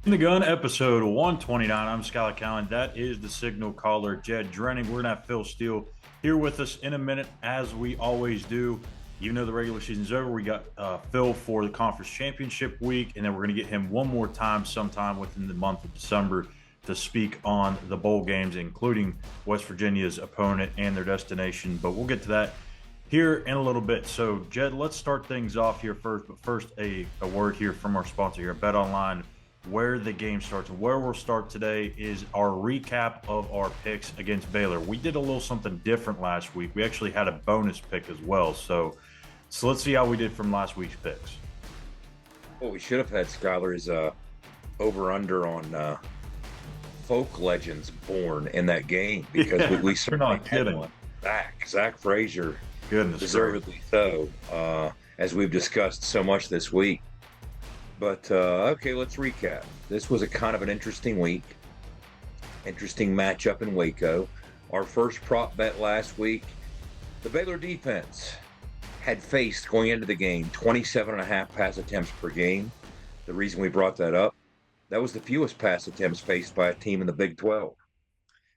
In the Gun, episode 129. I'm Schuyler Cowan. That is the signal caller, Jed Drenning. We're going to have Phil Steele here with us in a minute, as we always do. Even though the regular season's over, we got Phil for the conference championship week, and then we're going to get him one more time sometime within the month of December to speak on the bowl games, including West Virginia's opponent and their destination. But we'll get to that here in a little bit. So, Jed, let's start things off here first. But first, a word here from our sponsor here, Bet Online, where the game starts. And where we'll start today is our recap of our picks against Baylor. We did a little something different last week. We actually had a bonus pick as well. So let's see how we did from last week's picks. What we should have had, Schuyler, is over-under on folk legends born in that game, because Yeah, we you're certainly not had kidding. one. Zach Frazier, Goodness deservedly so, as we've discussed so much this week. But okay, let's recap. This was a kind of an interesting week, interesting matchup in Waco. Our first prop bet last week, the Baylor defense had faced, going into the game, 27 and a half pass attempts per game. The reason we brought that up, that was the fewest pass attempts faced by a team in the Big 12.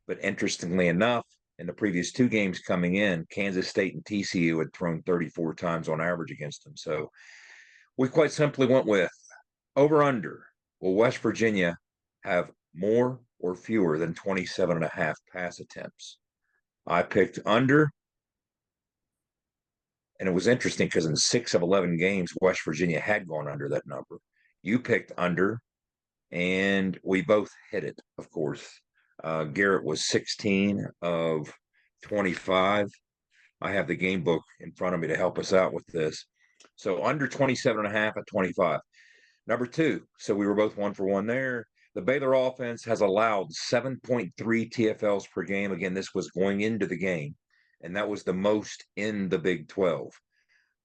But interestingly enough, in the previous two games coming in, Kansas State and TCU had thrown 34 times on average against them. So we quite simply went with over under. Will West Virginia have more or fewer than 27 and a half pass attempts? I picked under, and it was interesting because in 6 of 11 games, West Virginia had gone under that number. You picked under, and we both hit it, of course. Garrett was 16 of 25. I have the game book in front of me to help us out with this. So under 27 and a half at 25. Number two, so we were both 1 for 1 there. The Baylor offense has allowed 7.3 TFLs per game. Again, this was going into the game, and that was the most in the Big 12.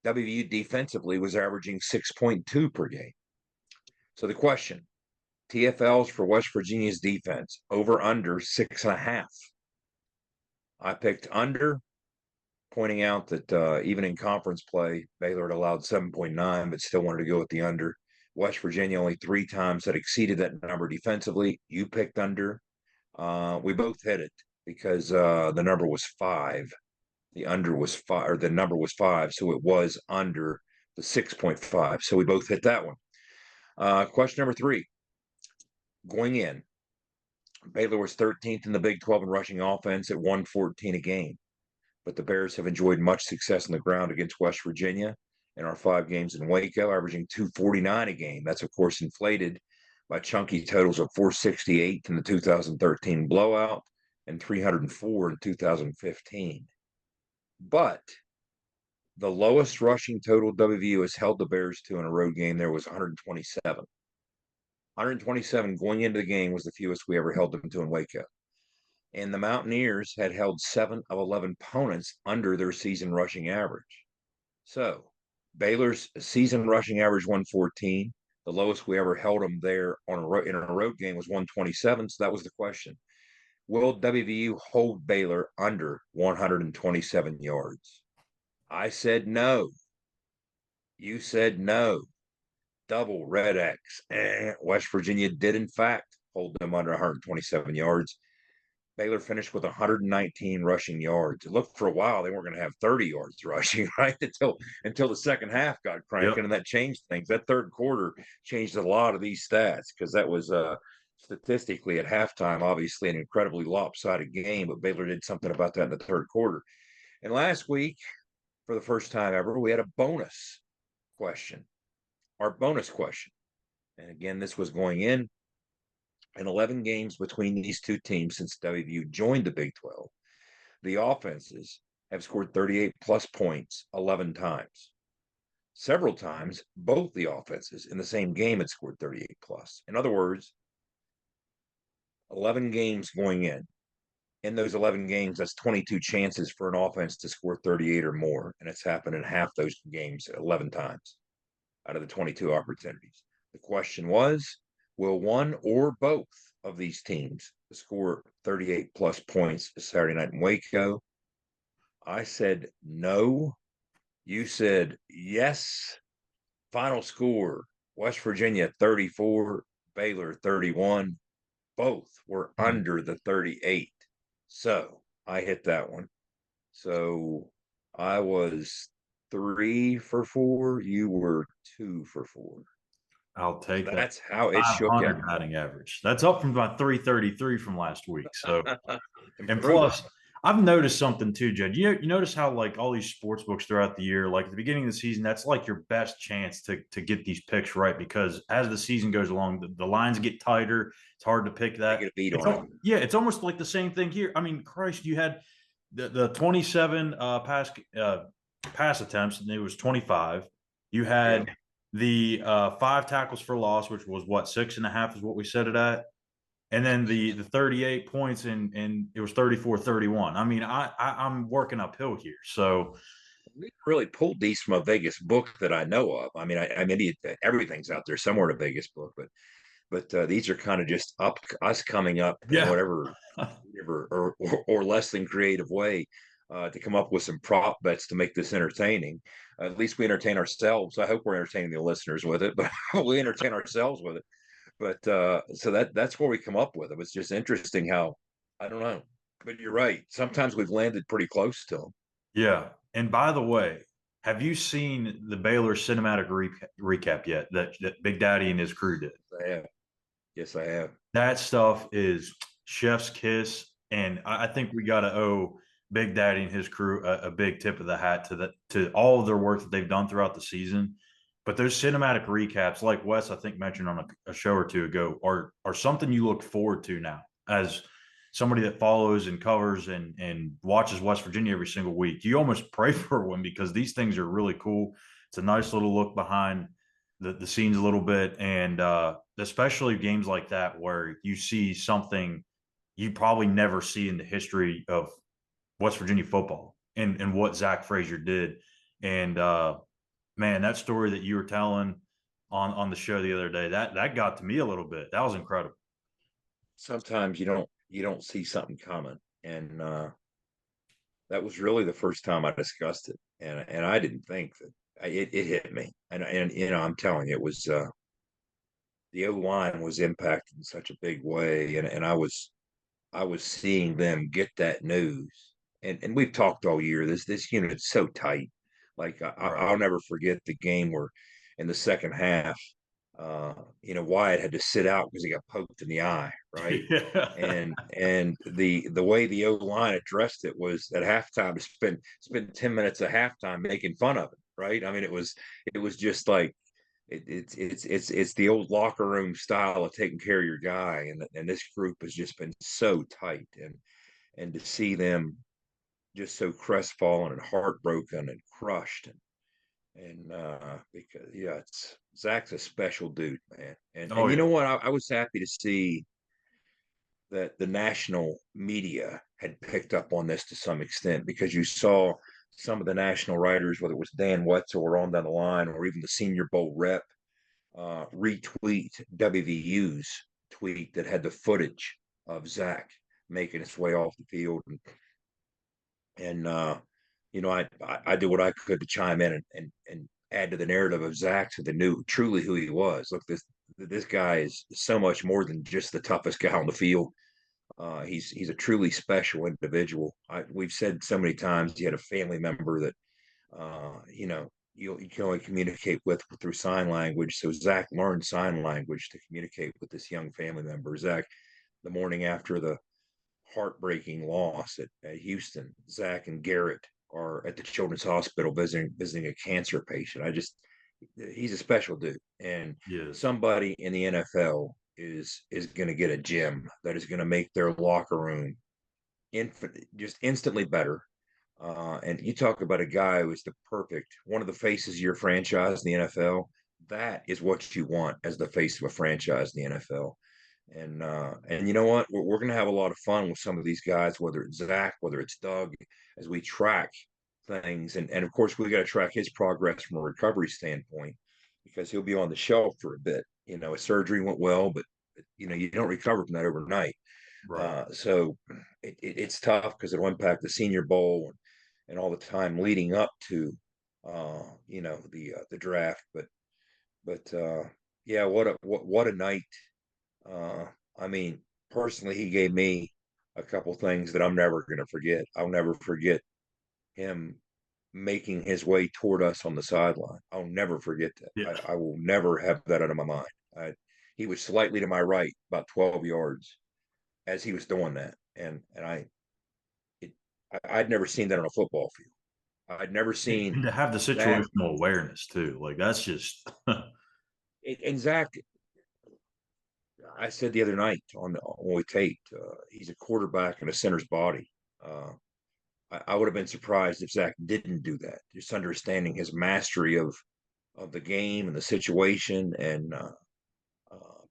WVU defensively was averaging 6.2 per game. So the question, TFLs for West Virginia's defense, over under 6.5. I picked under, pointing out that even in conference play, Baylor had allowed 7.9, but still wanted to go with the under. West Virginia only 3 times had exceeded that number defensively. You picked under. We both hit it because the number was 5. The under was 5, or the number was 5, so it was under the 6.5. So we both hit that one. Question number 3. Going in, Baylor was 13th in the Big 12 in rushing offense at 114 a game. But the Bears have enjoyed much success on the ground against West Virginia in our 5 games in Waco, averaging 249 a game. That's, of course, inflated by chunky totals of 468 in the 2013 blowout and 304 in 2015. But the lowest rushing total WVU has held the Bears to in a road game there was 127. 127 going into the game was the fewest we ever held them to in Waco. And the Mountaineers had held 7 of 11 opponents under their season rushing average. So Baylor's season rushing average 114. The lowest we ever held them there in a road game was 127. So that was the question. Will WVU hold Baylor under 127 yards? I said no. You said no. Double red X. West Virginia did, in fact, hold them under 127 yards. Baylor finished with 119 rushing yards. It looked for a while they weren't going to have 30 yards rushing, right? Until the second half got cranking, Yep. and that changed things. That third quarter changed a lot of these stats, because that was statistically at halftime, obviously an incredibly lopsided game, but Baylor did something about that in the third quarter. And last week, for the first time ever, we had a bonus question. Our bonus question. And again, this was going in 11 games between these two teams since WVU joined the Big 12. The offenses have scored 38 plus points 11 times. Several times, both the offenses in the same game had scored 38 plus. In other words, 11 games going in. In those 11 games, that's 22 chances for an offense to score 38 or more. And it's happened in half those games 11 times out of the 22 opportunities. The question was, will one or both of these teams score 38 plus points Saturday night in Waco? I said no. You said yes. Final score, West Virginia 34, Baylor 31. Both were Hmm. under the 38. So I hit that one. So I was 3 for 4. You were 2 for 4. I'll So take that. that's how it shook 500 out. batting average. That's up from my 333 from last week. So, and Improvement. plus, I've noticed something too, Jed. You notice how like all these sports books throughout the year, like at the beginning of the season, that's like your best chance to get these picks right because as the season goes along, the lines get tighter. It's hard to pick They that. get a beat It's on it. yeah, it's almost like the same thing here. I mean, Christ, you had the 27 pass attempts, and it was 25. You Yeah. had the 5 tackles for loss, which was what 6.5 is what we set it at, and then the 38 points and it was 34-31. I mean, I'm working uphill here, so We really pulled these from a Vegas book that I know of. I mean, I mean, everything's out there somewhere in a Vegas book, but these are kind of just us coming up in yeah. whatever or less than creative way to come up with some prop bets to make this entertaining. At least we entertain ourselves. I hope we're entertaining the listeners with it, but we entertain ourselves with it. But so that's where we come up with them. It's just interesting how I don't know, but you're right. Sometimes we've landed pretty close to them. Yeah. And by the way, have you seen the Baylor cinematic recap yet that Big Daddy and his crew did? I have. Yes, I have. That stuff is chef's kiss, and I think we got to owe Big Daddy and his crew a big tip of the hat to all of their work that they've done throughout the season. But those cinematic recaps, like Wes, I think mentioned on a show or two ago, are something you look forward to now as somebody that follows and covers and watches West Virginia every single week. You almost pray for one because these things are really cool. It's a nice little look behind the scenes a little bit, and especially games like that where you see something you probably never see in the history of West Virginia football and what Zach Frazier did. And man, that story that you were telling on the show the other day, that got to me a little bit. That was incredible. Sometimes you don't see something coming, and that was really the first time I discussed it, and I didn't think that it hit me, and I'm telling you, it was the O line was impacted in such a big way, and I was seeing them get that news, and we've talked all year. This unit's so tight. Like Right. I'll never forget the game where in the second half, Wyatt had to sit out because he got poked in the eye, right? Yeah. And the way the O line addressed it was at halftime to spend 10 minutes at halftime making fun of it, right? I mean, it was just like it's the old locker room style of taking care of your guy, and this group has just been so tight, and to see them just so crestfallen and heartbroken and crushed, and because it's Zach's a special dude, man, and Oh you know yeah. what, I was happy to see that the national media had picked up on this to some extent because you saw some of the national writers, whether it was Dan Wetzel or on down the line, or even the Senior Bowl rep, retweet WVU's tweet that had the footage of Zach making his way off the field, and I did what I could to chime in and add to the narrative of Zach so they knew truly who he was. Look, this guy is so much more than just the toughest guy on the field. He's a truly special individual. We've said so many times he had a family member that you can only communicate with through sign language. So Zach learned sign language to communicate with this young family member. Zach, the morning after the heartbreaking loss at Houston, Zach and Garrett are at the Children's Hospital visiting a cancer patient. He's a special dude, and Yes. somebody in the NFL is going to get a gem that is going to make their locker room just instantly better. And you talk about a guy who is the perfect one of the faces of your franchise in the NFL. That is what you want as the face of a franchise in the NFL. And you know what? We're going to have a lot of fun with some of these guys, whether it's Zach, whether it's Doug, as we track things. And of course, we got to track his progress from a recovery standpoint because he'll be on the shelf for a bit. His surgery went well, but you don't recover from that overnight. Right. So it's tough because it'll impact the Senior Bowl and all the time leading up to the draft. But yeah, what a night Uh, I mean, personally, he gave me a couple things that I'm never going to forget. I'll never forget him making his way toward us on the sideline. I'll never forget that. Yeah. I will never have that out of my mind. He was slightly to my right, about 12 yards, as he was doing that, I'd never seen that on a football field. I'd never seen And to have the that. situational awareness too, like that's just And Zach, I said the other night when we taped, he's a quarterback in a center's body. Uh, I would have been surprised if Zach didn't do that. Just understanding his mastery of the game and the situation,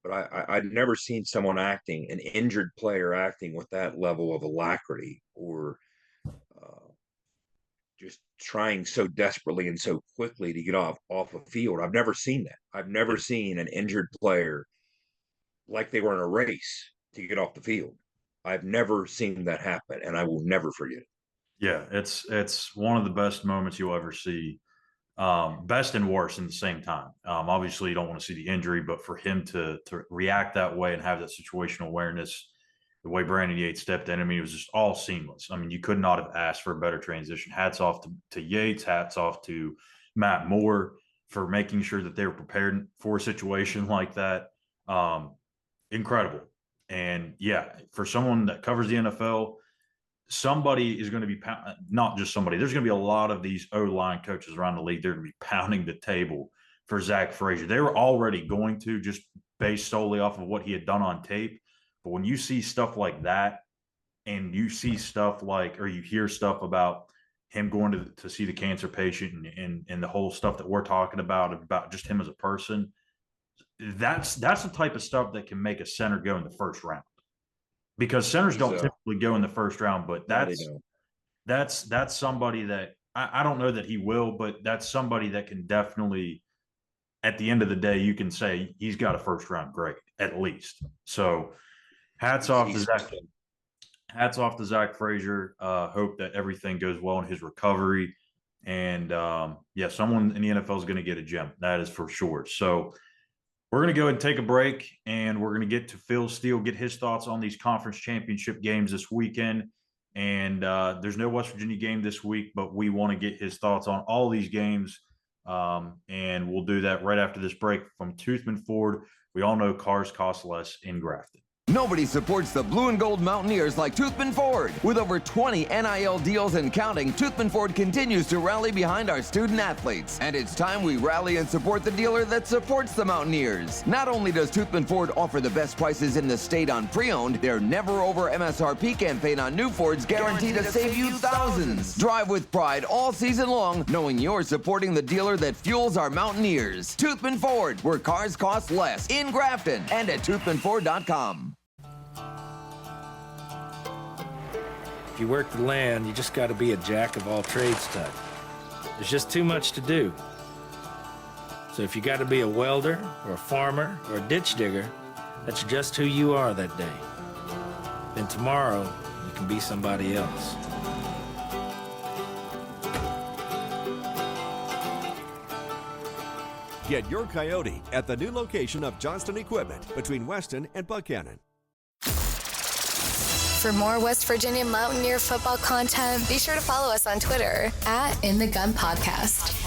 but I'd never seen someone an injured player acting with that level of alacrity or uh, just trying so desperately and so quickly to get off a field. I've never seen that. I've never seen an injured player like they were in a race to get off the field. I've never seen that happen, and I will never forget it. yeah, it's one of the best moments you'll ever see. Best and worst in the same time. Obviously, you don't want to see the injury, but for him to react that way and have that situational awareness, the way Brandon Yates stepped in, I mean, it was just all seamless. I mean, you could not have asked for a better transition. Hats off to Yates. Hats off to Matt Moore for making sure that they were prepared for a situation like that. Um, Incredible. And yeah, for someone that covers the NFL, somebody is going to be not just somebody. There's going to be a lot of these O-line coaches around the league. They're going to be pounding the table for Zach Frazier. They were already going to, just based solely off of what he had done on tape. But when you see stuff like that, and you see stuff like, or you hear stuff about him going to see the cancer patient and the whole stuff that we're talking about just him as a person, that's the type of stuff that can make a center go in the first round, because centers He's don't typically go in the first round, but No, they don't. that's somebody that I don't know that he will, but that's somebody that can definitely, at the end of the day, you can say he's got a first round grade at least. So hats He's off to he's Zach. Hats off to Zach Frazier. Hope that everything goes well in his recovery. And yeah, someone in the NFL is going to get a gem. That is for sure. So we're going to go ahead and take a break, and we're going to get to Phil Steele, get his thoughts on these conference championship games this weekend. And there's no West Virginia game this week, but we want to get his thoughts on all these games. And we'll do that right after this break from Toothman Ford. We all know cars cost less in Grafton. Nobody supports the blue and gold Mountaineers like Toothman Ford. With over 20 NIL deals and counting, Toothman Ford continues to rally behind our student athletes. And it's time we rally and support the dealer that supports the Mountaineers. Not only does Toothman Ford offer the best prices in the state on pre-owned, their never over MSRP campaign on new Fords guaranteed to save you thousands. Drive with pride all season long, knowing you're supporting the dealer that fuels our Mountaineers. Toothman Ford, where cars cost less, in Grafton and at toothmanford.com. If you work the land, you just got to be a jack of all trades type. There's just too much to do. So if you got to be a welder or a farmer or a ditch digger, that's just who you are that day. Then tomorrow, you can be somebody else. Get your Coyote at the new location of Johnston Equipment between Weston and Buchanan. For more West Virginia Mountaineer football content, be sure to follow us on Twitter at In the Gun Podcast.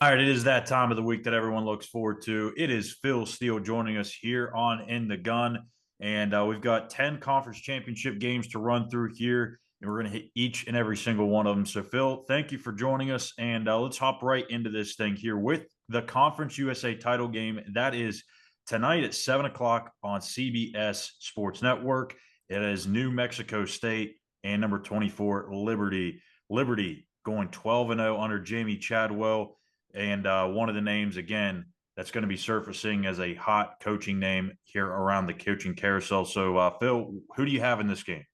All right, it is that time of the week that everyone looks forward to. It is Phil Steele joining us here on In the Gun, and we've got 10 conference championship games to run through here, and we're going to hit each and every single one of them. So, Phil, thank you for joining us, and let's hop right into this thing here with the Conference USA title game. That is tonight at 7 o'clock on CBS Sports Network. It is New Mexico State and number 24, Liberty. Liberty going 12-0 under Jamie Chadwell. And one of the names, again, that's going to be surfacing as a hot coaching name here around the coaching carousel. So, Phil, who do you have in this game?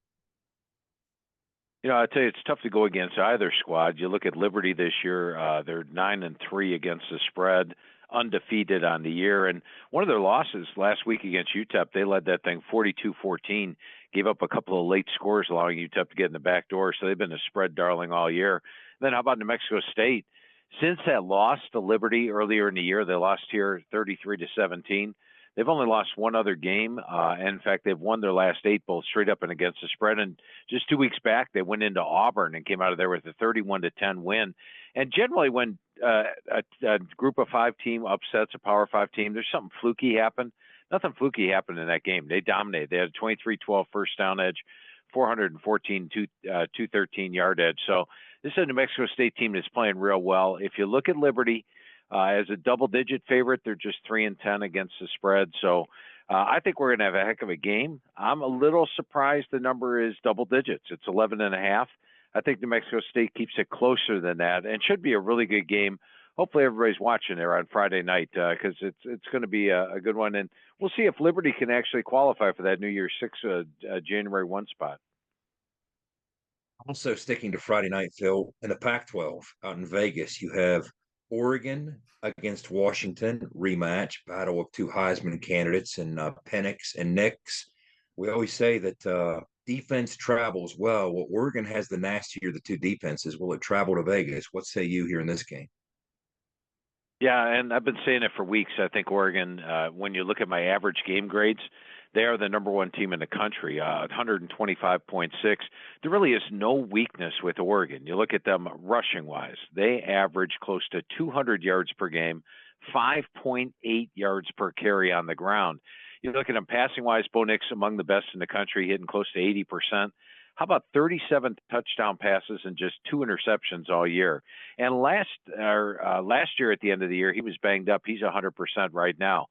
You know, I tell you, it's tough to go against either squad. You look at Liberty this year; they're 9-3 against the spread, undefeated on the year. And one of their losses last week against UTEP, they led that thing 42-14, gave up a couple of late scores, allowing UTEP to get in the back door. So they've been a spread darling all year. Then how about New Mexico State? Since that loss to Liberty earlier in the year, they lost here 33-17. They've only lost one other game. And in fact, they've won their last 8 both straight up and against the spread. And just 2 weeks back, they went into Auburn and came out of there with a 31-10 win. And generally, when a group of 5 team upsets a Power 5 team, there's something fluky happen. Nothing fluky happened in that game. They dominated. They had a 23-12 first down edge, 414, 213 yard edge. So this is a New Mexico State team that's playing real well. If you look at Liberty as a double-digit favorite, they're just 3-10 against the spread. So I think we're going to have a heck of a game. I'm a little surprised the number is double digits. It's 11.5. I think New Mexico State keeps it closer than that, and should be a really good game. Hopefully everybody's watching there on Friday night because it's going to be a good one. And we'll see if Liberty can actually qualify for that New Year's 6 January 1 spot. Also sticking to Friday night, Phil, in the Pac-12 out in Vegas, you have Oregon against Washington, rematch, battle of 2 Heisman candidates in Penix and Nix. We always say that defense travels well. Well, Oregon has the nastier of the 2 defenses. Will it travel to Vegas? What say you here in this game? Yeah, and I've been saying it for weeks. I think Oregon, when you look at my average game grades, they are the number 1 team in the country, 125.6. There really is no weakness with Oregon. You look at them rushing-wise. They average close to 200 yards per game, 5.8 yards per carry on the ground. You look at them passing-wise, Bo Nix among the best in the country, hitting close to 80%. How about 37 touchdown passes and just 2 interceptions all year? And last year at the end of the year, he was banged up. He's 100% right now.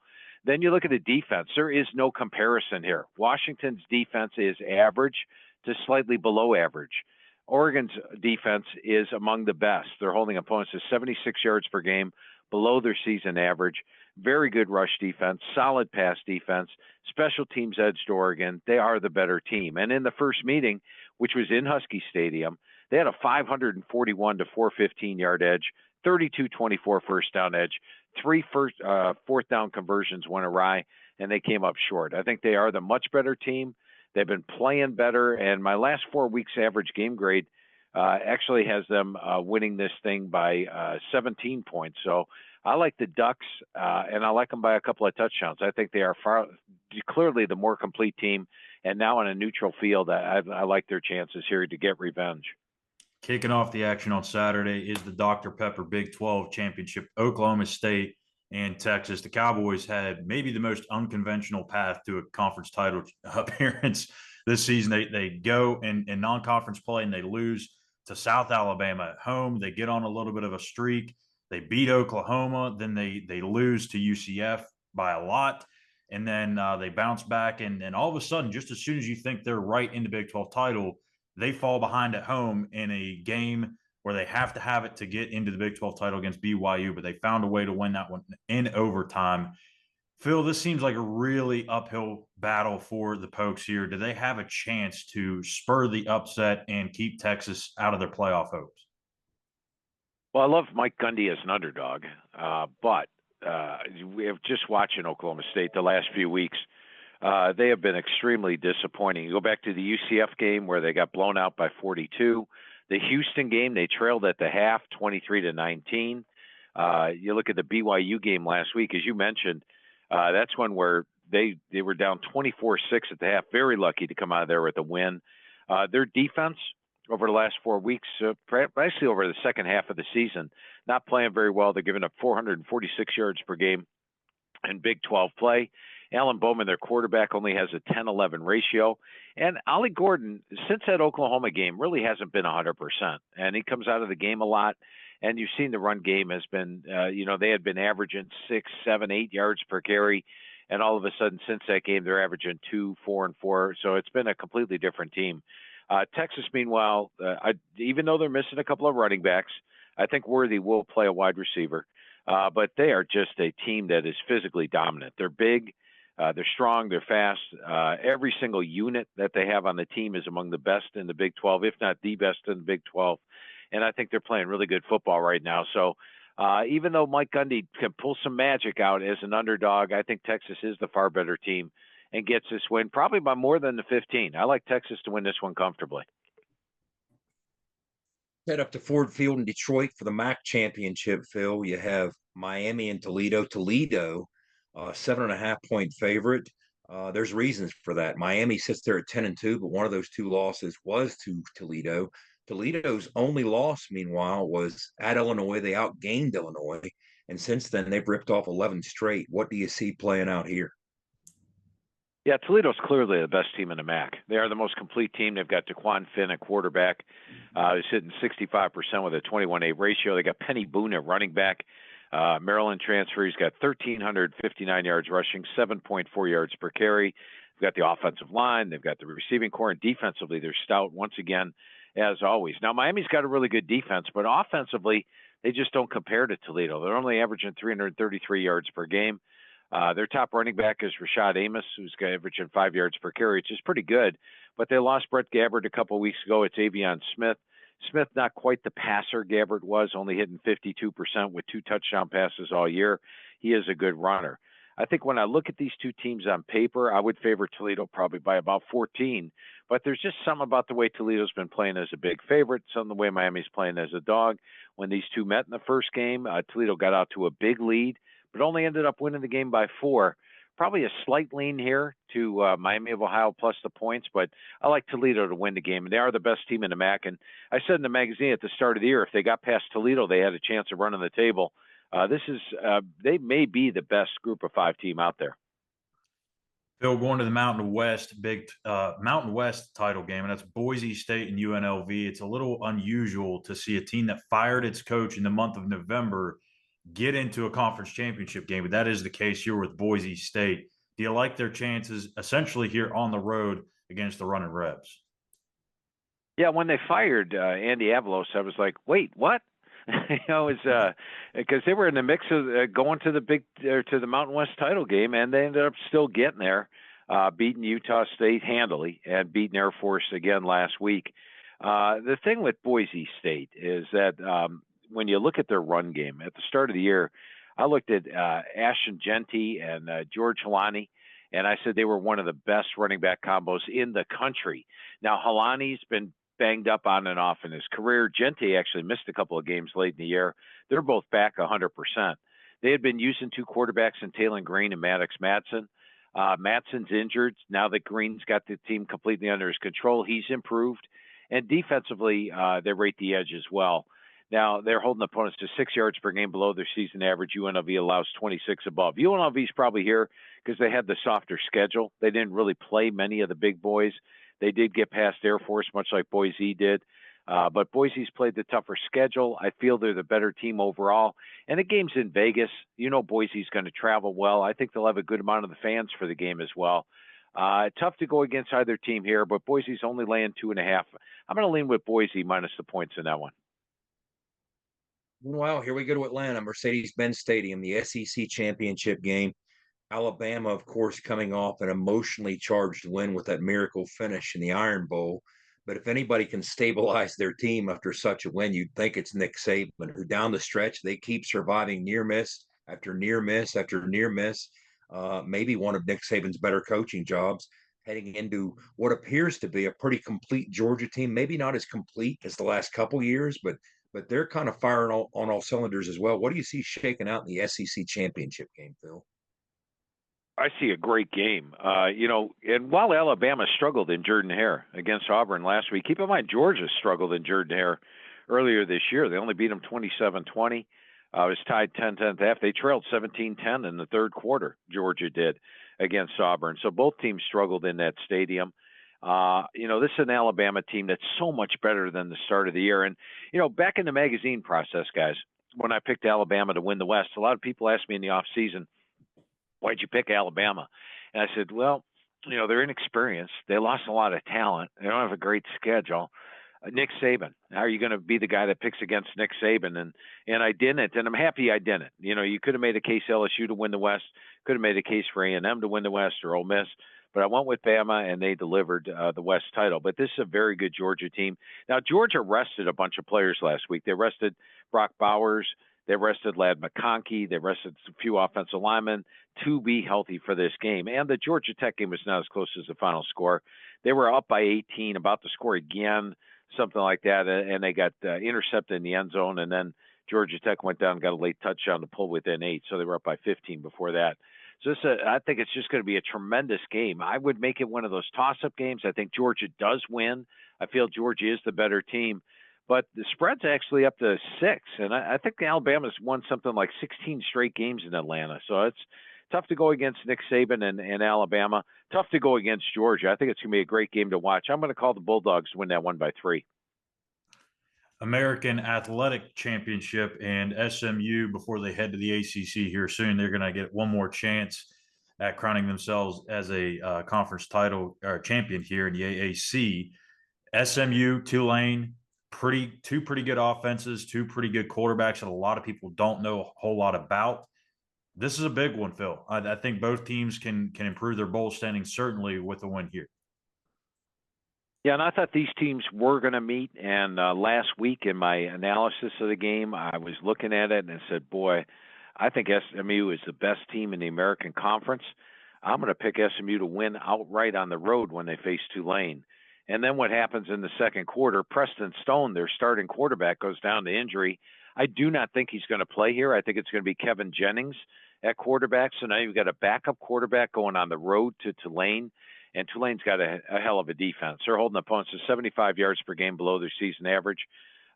Then you look at the defense. There is no comparison here. Washington's defense is average to slightly below average. Oregon's defense is among the best. They're holding opponents to 76 yards per game, below their season average. Very good rush defense, solid pass defense, special teams edge to Oregon. They are the better team. And in the first meeting, which was in Husky Stadium, they had a 541 to 415 yard edge, 32-24 first down edge, 3 fourth down conversions went awry, and they came up short. I think they are the much better team. They've been playing better, and my last 4 weeks average game grade actually has them winning this thing by 17 points. So I like the Ducks, and I like them by a couple of touchdowns. I think they are clearly the more complete team, and now on a neutral field, I like their chances here to get revenge. Kicking off the action on Saturday is the Dr. Pepper Big 12 Championship, Oklahoma State and Texas. The Cowboys had maybe the most unconventional path to a conference title appearance this season. They go in non-conference play and they lose to South Alabama at home. They get on a little bit of a streak. They beat Oklahoma. Then they lose to UCF by a lot. And then they bounce back. And all of a sudden, just as soon as you think they're right in the Big 12 title, they fall behind at home in a game where they have to have it to get into the Big 12 title against BYU, but they found a way to win that one in overtime. Phil, this seems like a really uphill battle for the Pokes here. Do they have a chance to spur the upset and keep Texas out of their playoff hopes? Well, I love Mike Gundy as an underdog, but we have just watching Oklahoma State the last few weeks. They have been extremely disappointing. You go back to the UCF game where they got blown out by 42. The Houston game, they trailed at the half, 23-19. You look at the BYU game last week, as you mentioned, that's one where they were down 24-6 at the half. Very lucky to come out of there with a win. Their defense over the last 4 weeks, basically over the second half of the season, not playing very well. They're giving up 446 yards per game in Big 12 play. Alan Bowman, their quarterback, only has a 10-11 ratio. And Ollie Gordon, since that Oklahoma game, really hasn't been 100%. And he comes out of the game a lot. And you've seen the run game has been, they had been averaging 6, 7, 8 yards per carry. And all of a sudden, since that game, they're averaging 2, 4, and 4. So it's been a completely different team. Texas, meanwhile, even though they're missing a couple of running backs, I think Worthy will play a wide receiver. But they are just a team that is physically dominant. They're big. They're strong. They're fast. Every single unit that they have on the team is among the best in the Big 12, if not the best in the Big 12. And I think they're playing really good football right now. So even though Mike Gundy can pull some magic out as an underdog, I think Texas is the far better team and gets this win probably by more than the 15. I like Texas to win this one comfortably. Head up to Ford Field in Detroit for the MAC championship, Phil. You have Miami and Toledo. Toledo, 7.5 point favorite. There's reasons for that. Miami sits there at 10-2, but one of those two losses was to Toledo. Toledo's only loss, meanwhile, was at Illinois. They outgained Illinois, and since then they've ripped off 11 straight. What do you see playing out here? Yeah, Toledo's clearly the best team in the MAC. They are the most complete team. They've got Daquan Finn at quarterback. He's hitting 65% with a 21-8 ratio. They got Penny Boone at running back. Maryland transfer. He's got 1,359 yards rushing, 7.4 yards per carry. They've got the offensive line. They've got the receiving core, and defensively they're stout once again, as always. Now, Miami's got a really good defense, but offensively they just don't compare to Toledo. They're only averaging 333 yards per game. Their top running back is Rashad Amos, who's averaging 5 yards per carry, which is pretty good. But they lost Brett Gabbard a couple of weeks ago. It's Avion Smith. Smith, not quite the passer Gabbard was, only hitting 52% with 2 touchdown passes all year. He is a good runner. I think when I look at these two teams on paper, I would favor Toledo probably by about 14. But there's just some about the way Toledo's been playing as a big favorite, some of the way Miami's playing as a dog. When these two met in the first game, Toledo got out to a big lead, but only ended up winning the game by 4. Probably a slight lean here to Miami of Ohio plus the points, but I like Toledo to win the game. And they are the best team in the MAC. And I said in the magazine at the start of the year, if they got past Toledo, they had a chance of running the table. They may be the best group of 5 team out there. Phil, going to the Mountain West, Mountain West title game, and that's Boise State and UNLV. It's a little unusual to see a team that fired its coach in the month of November get into a conference championship game, but that is the case here with Boise State. Do you like their chances essentially here on the road against the running Rebs? Yeah, when they fired Andy Avalos, I was like, wait, what? It's because they were in the mix of going to the Mountain West title game, and they ended up still getting there, beating Utah State handily and beating Air Force again last week. The thing with Boise State is that when you look at their run game at the start of the year, I looked at Ashton Genty and George Halani, and I said they were one of the best running back combos in the country. Now, Halani's been banged up on and off in his career. Genty actually missed a couple of games late in the year. They're both back 100%. They had been using 2 quarterbacks in Taylon Green and Maddox Madsen. Madsen's injured. Now that Green's got the team completely under his control, he's improved. And defensively, they rate the edge as well. Now, they're holding opponents to 6 yards per game below their season average. UNLV allows 26 above. UNLV's probably here because they had the softer schedule. They didn't really play many of the big boys. They did get past Air Force, much like Boise did. But Boise's played the tougher schedule. I feel they're the better team overall. And the game's in Vegas. You know Boise's going to travel well. I think they'll have a good amount of the fans for the game as well. Tough to go against either team here, but Boise's only laying 2.5. I'm going to lean with Boise minus the points in that one. Well, here we go to Atlanta, Mercedes-Benz Stadium, the SEC championship game. Alabama, of course, coming off an emotionally charged win with that miracle finish in the Iron Bowl. But if anybody can stabilize their team after such a win, you'd think it's Nick Saban, who down the stretch, they keep surviving near miss after near miss after near miss. Maybe one of Nick Saban's better coaching jobs, heading into what appears to be a pretty complete Georgia team. Maybe not as complete as the last couple years, but they're kind of firing on all cylinders as well. What do you see shaking out in the SEC championship game, Phil? I see a great game. And while Alabama struggled in Jordan-Hare against Auburn last week, keep in mind Georgia struggled in Jordan-Hare earlier this year. They only beat them 27-20. It was tied 10-10 half. They trailed 17-10 in the third quarter, Georgia did, against Auburn. So both teams struggled in that stadium. This is an Alabama team that's so much better than the start of the year. And, back in the magazine process, guys, when I picked Alabama to win the West, a lot of people asked me in the offseason, why'd you pick Alabama? And I said, well, they're inexperienced. They lost a lot of talent. They don't have a great schedule. Nick Saban, how are you going to be the guy that picks against Nick Saban? And I didn't, and I'm happy I didn't. You could have made a case LSU to win the West, could have made a case for A&M to win the West or Ole Miss, but I went with Bama, and they delivered the West title. But this is a very good Georgia team. Now, Georgia rested a bunch of players last week. They rested Brock Bowers. They rested Ladd McConkey. They rested a few offensive linemen to be healthy for this game. And the Georgia Tech game was not as close as the final score. They were up by 18, about to score again. something like that, and they got intercepted in the end zone, and then Georgia Tech went down and got a late touchdown to pull within 8, so they were up by 15 before that. So I think it's just going to be a tremendous game. I would make it one of those toss-up games. I think Georgia does win. I feel Georgia is the better team. But the spread's actually up to 6, and I think Alabama's won something like 16 straight games in Atlanta. So it's tough to go against Nick Saban and Alabama. Tough to go against Georgia. I think it's going to be a great game to watch. I'm going to call the Bulldogs to win that one by 3. American Athletic Championship and SMU, before they head to the ACC here soon, they're going to get one more chance at crowning themselves as a conference title or champion here in the AAC. SMU, Tulane, two pretty good offenses, two pretty good quarterbacks that a lot of people don't know a whole lot about. This is a big one, Phil. I think both teams can improve their bowl standing, certainly with a win here. Yeah, and I thought these teams were going to meet. And last week in my analysis of the game, I was looking at it and I said, boy, I think SMU is the best team in the American Conference. I'm going to pick SMU to win outright on the road when they face Tulane. And then what happens in the second quarter, Preston Stone, their starting quarterback, goes down to injury. I do not think he's going to play here. I think it's going to be Kevin Jennings at quarterback. So now you've got a backup quarterback going on the road to Tulane. And Tulane's got a hell of a defense. They're holding opponents to 75 yards per game below their season average.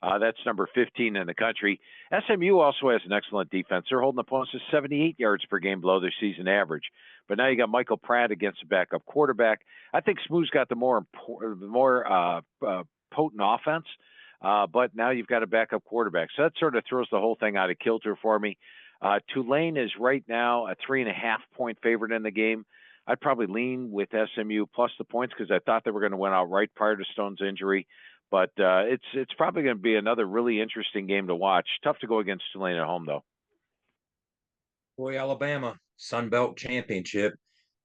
That's number 15 in the country. SMU also has an excellent defense. They're holding opponents to 78 yards per game below their season average. But now you got Michael Pratt against a backup quarterback. I think Smooth's got the more potent offense, but now you've got a backup quarterback. So that sort of throws the whole thing out of kilter for me. Tulane is right now a 3.5-point favorite in the game. I'd probably lean with SMU plus the points because I thought they were going to win outright prior to Stone's injury. But it's probably going to be another really interesting game to watch. Tough to go against Tulane at home, though. Boy, Alabama, Sun Belt Championship.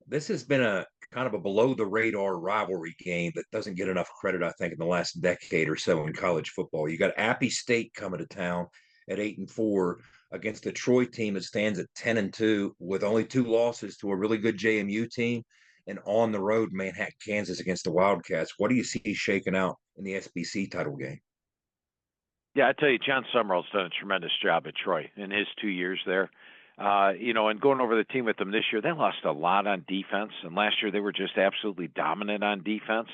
This has been a kind of a below-the-radar rivalry game that doesn't get enough credit, I think, in the last decade or so in college football. You got Appy State coming to town at 8-4 against the Troy team that stands at 10-2 with only 2 losses to a really good JMU team, and on the road, Manhattan, Kansas against the Wildcats. What do you see shaking out in the SBC title game? Yeah, I tell you, John Summerall's done a tremendous job at Troy in his 2 years there. And going over the team with them this year, they lost a lot on defense, and last year they were just absolutely dominant on defense.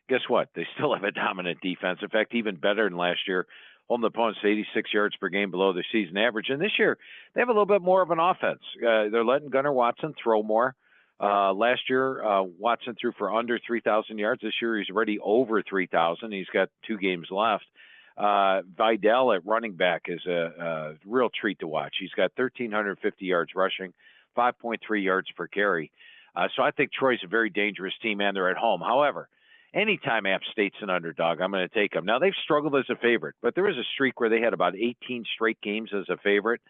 Guess what? They still have a dominant defense. In fact, even better than last year, holding the opponents to 86 yards per game below their season average. And this year, they have a little bit more of an offense. They're letting Gunnar Watson throw more. Last year, Watson threw for under 3,000 yards. This year, he's already over 3,000. He's got 2 games left. Vidal at running back is a real treat to watch. He's got 1,350 yards rushing, 5.3 yards per carry. So I think Troy's a very dangerous team, and they're at home. However, anytime App State's an underdog, I'm going to take them. Now, they've struggled as a favorite, but there was a streak where they had about 18 straight games as a favorite.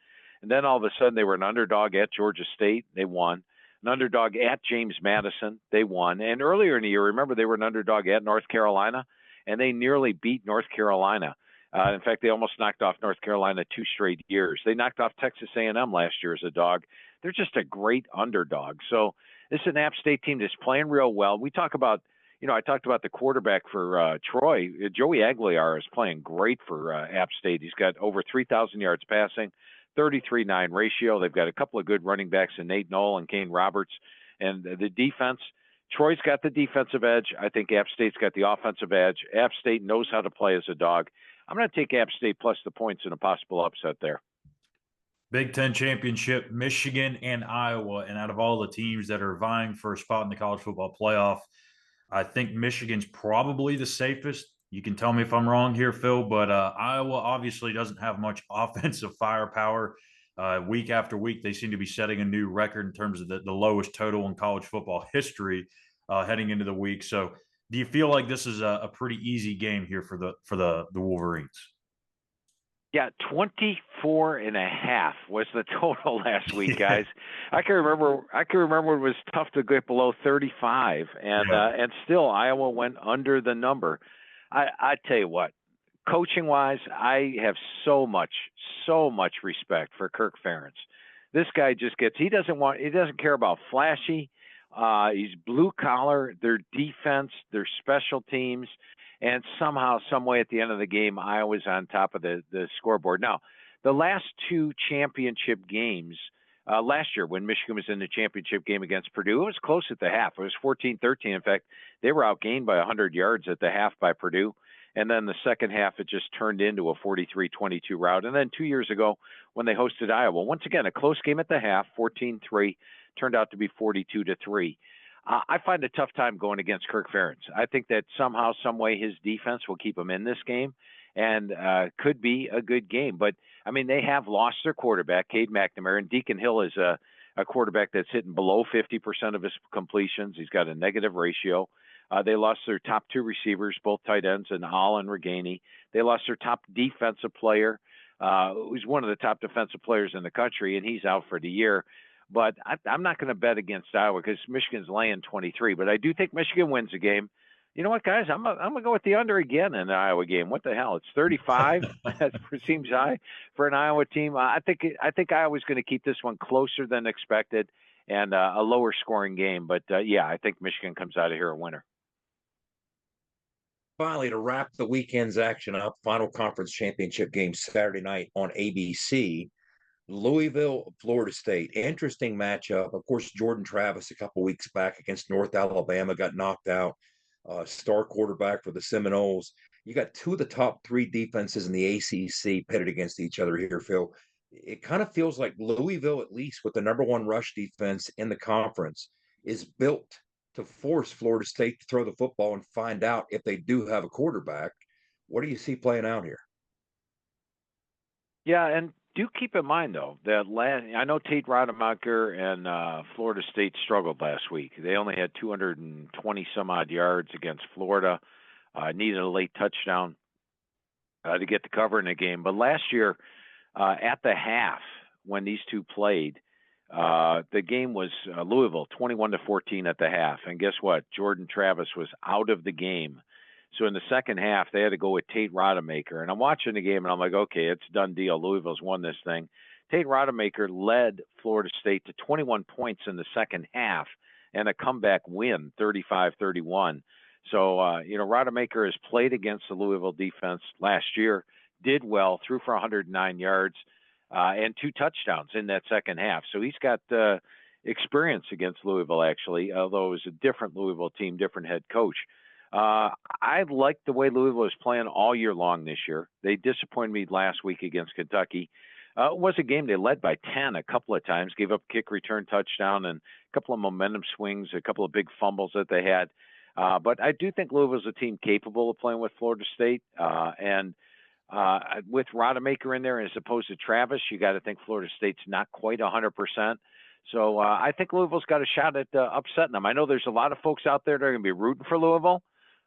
And then all of a sudden, they were an underdog at Georgia State. They won. An underdog at James Madison. They won. And earlier in the year, remember, they were an underdog at North Carolina, and they nearly beat North Carolina. In fact, they almost knocked off North Carolina 2 straight years. They knocked off Texas A&M last year as a dog. They're just a great underdog. So this is an App State team that's playing real well. We talk about, I talked about the quarterback for Troy. Joey Aguilar is playing great for App State. He's got over 3,000 yards passing, 33-9 ratio. They've got a couple of good running backs in Nate Knoll and Kane Roberts. And the defense, Troy's got the defensive edge. I think App State's got the offensive edge. App State knows how to play as a dog. I'm going to take App State plus the points in a possible upset there. Big Ten championship, Michigan and Iowa. And out of all the teams that are vying for a spot in the college football playoff, I think Michigan's probably the safest. You can tell me if I'm wrong here, Phil, but Iowa obviously doesn't have much offensive firepower. Week after week, they seem to be setting a new record in terms of the lowest total in college football history heading into the week. So do you feel like this is a pretty easy game here for the Wolverines? Yeah, 24.5 was the total last week, guys. I can remember it was tough to get below 35, and still Iowa went under the number. I tell you what, coaching wise, I have so much respect for Kirk Ferentz. This guy just he doesn't care about flashy He's blue collar, their defense, their special teams, and somehow, some way at the end of the game, Iowa's on top of the scoreboard. Now, the last two championship games, last year when Michigan was in the championship game against Purdue, it was close at the half. It was 14-13. In fact, they were outgained by 100 yards at the half by Purdue. And then the second half, it just turned into a 43-22 rout. And then 2 years ago, when they hosted Iowa, once again, a close game at the half, 14-3, turned out to be 42-3. I find a tough time going against Kirk Ferentz. I think that somehow, some way, his defense will keep him in this game, and could be a good game. But I mean, they have lost their quarterback, Cade McNamara, and Deacon Hill is a quarterback that's hitting below 50% of his completions. He's got a negative ratio. They lost their top two receivers, both tight ends, and Al and Reganey. They lost their top defensive player, who's one of the top defensive players in the country, and he's out for the year. But I'm not going to bet against Iowa because Michigan's laying 23. But I do think Michigan wins the game. You know what, guys? I'm going to go with the under again in the Iowa game. What the hell? It's 35. That seems high for an Iowa team. I think Iowa's going to keep this one closer than expected and a lower scoring game. But, yeah, I think Michigan comes out of here a winner. Finally, to wrap the weekend's action up, final conference championship game Saturday night on ABC. Louisville, Florida State. Interesting matchup. Of course, Jordan Travis a couple weeks back against North Alabama got knocked out. Star quarterback for the Seminoles. You got two of the top three defenses in the ACC pitted against each other here, Phil. It kind of feels like Louisville, at least with the number one rush defense in the conference, is built to force Florida State to throw the football and find out if they do have a quarterback. What do you see playing out here? Yeah, and do keep in mind, though, that I know Tate Rodemacher and Florida State struggled last week. They only had 220-some-odd yards against Florida, needed a late touchdown to get the cover in the game. But last year, at the half, when these two played, the game was Louisville 21-14 at the half. And guess what? Jordan Travis was out of the game. So in the second half, they had to go with Tate Rodemacher. And I'm watching the game, and I'm like, okay, it's a done deal. Louisville's won this thing. Tate Rodemacher led Florida State to 21 points in the second half and a comeback win, 35-31. So, Rodemacher has played against the Louisville defense last year, did well, threw for 109 yards and 2 touchdowns in that second half. So he's got experience against Louisville, actually, although it was a different Louisville team, different head coach. I like the way Louisville is playing all year long this year. They disappointed me last week against Kentucky. It was a game they led by 10 a couple of times, gave up kick return touchdown and a couple of momentum swings, a couple of big fumbles that they had. But I do think Louisville's a team capable of playing with Florida State. And with Rodemacher in there as opposed to Travis, you got to think Florida State's not quite 100%. So I think Louisville's got a shot at upsetting them. I know there's a lot of folks out there that are going to be rooting for Louisville.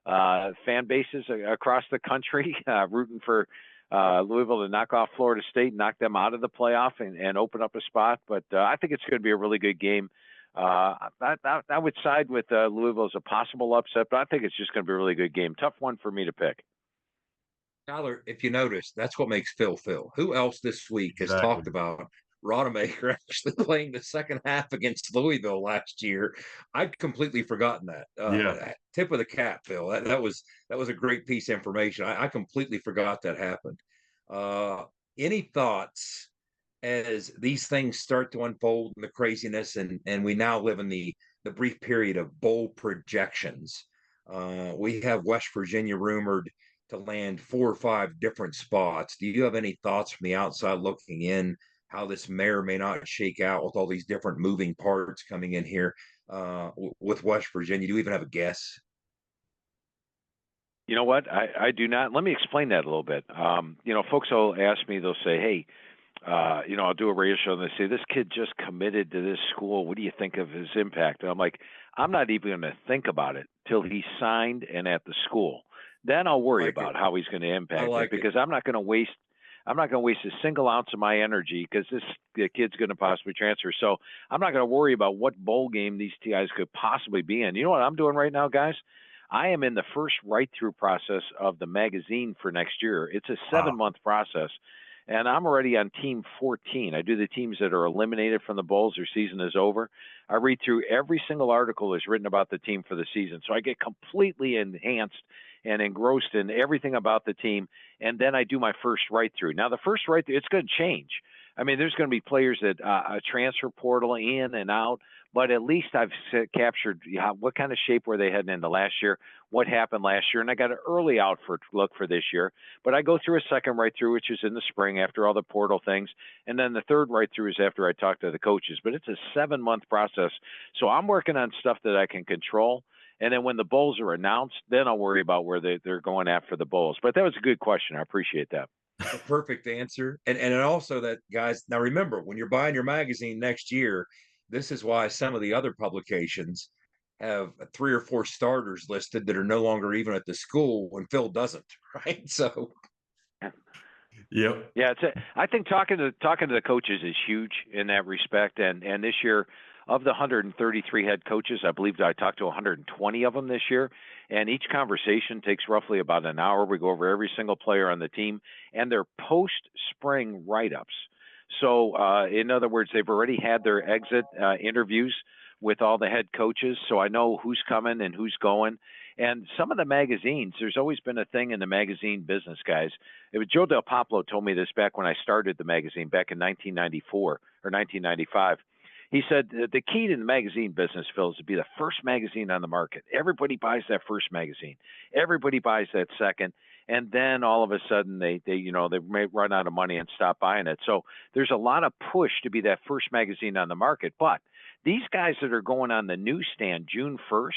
Fan bases across the country rooting for Louisville to knock off Florida State, knock them out of the playoff, and open up a spot. But I think it's going to be a really good game. I would side with Louisville as a possible upset, but I think it's just going to be a really good game. Tough one for me to pick. Tyler, if you notice, that's what makes Phil Phil. Who else this week has talked about Rodemacher actually playing the second half against Louisville last year? I'd completely forgotten that. Tip of the cap, Phil. That was a great piece of information. I completely forgot that happened. Any thoughts as these things start to unfold in the craziness, and we now live in the brief period of bowl projections? We have West Virginia rumored to land 4 or 5 different spots. Do you have any thoughts from the outside looking in, how this may or may not shake out with all these different moving parts coming in here with West Virginia? Do you even have a guess? You know what? I do not. Let me explain that a little bit. Folks will ask me, they'll say, hey, I'll do a radio show, and they say, this kid just committed to this school. What do you think of his impact? And I'm like, I'm not even going to think about it till he's signed and at the school. Then I'll worry about how he's going to impact it, because I'm not going to waste a single ounce of my energy because the kid's going to possibly transfer. So I'm not going to worry about what bowl game these guys could possibly be in. You know what I'm doing right now, guys? I am in the first write-through process of the magazine for next year. It's a 7-month process. and I'm already on team 14. I do the teams that are eliminated from the bowls. Their season is over. I read through every single article that's written about the team for the season, so I get completely enhanced and engrossed in everything about the team, and then I do my first write-through. Now, the first write-through, it's going to change. I mean, there's going to be players that transfer portal in and out, but at least I've captured what kind of shape were they heading into last year, what happened last year, and I got an early out for look for this year. But I go through a second write-through, which is in the spring after all the portal things, and then the third write-through is after I talk to the coaches. But it's a 7-month process, so I'm working on stuff that I can control. And then when the bowls are announced, then I'll worry about where they're going after the bowls. But that was a good question. I appreciate that. A perfect answer. And also that, guys, now remember, when you're buying your magazine next year, this is why some of the other publications have 3 or 4 starters listed that are no longer even at the school when Phil doesn't, right? So Yep. Yeah, I think talking to the coaches is huge in that respect. And this year, of the 133 head coaches, I believe I talked to 120 of them this year. And each conversation takes roughly about an hour. We go over every single player on the team and their post-spring write-ups. So, in other words, they've already had their exit interviews with all the head coaches. So I know who's coming and who's going. And some of the magazines, there's always been a thing in the magazine business, guys. It was Joe Del Popolo told me this back when I started the magazine back in 1994 or 1995. He said the key to the magazine business, Phil, is to be the first magazine on the market. Everybody buys that first magazine. Everybody buys that second. And then all of a sudden they may run out of money and stop buying it. So there's a lot of push to be that first magazine on the market. But these guys that are going on the newsstand June 1st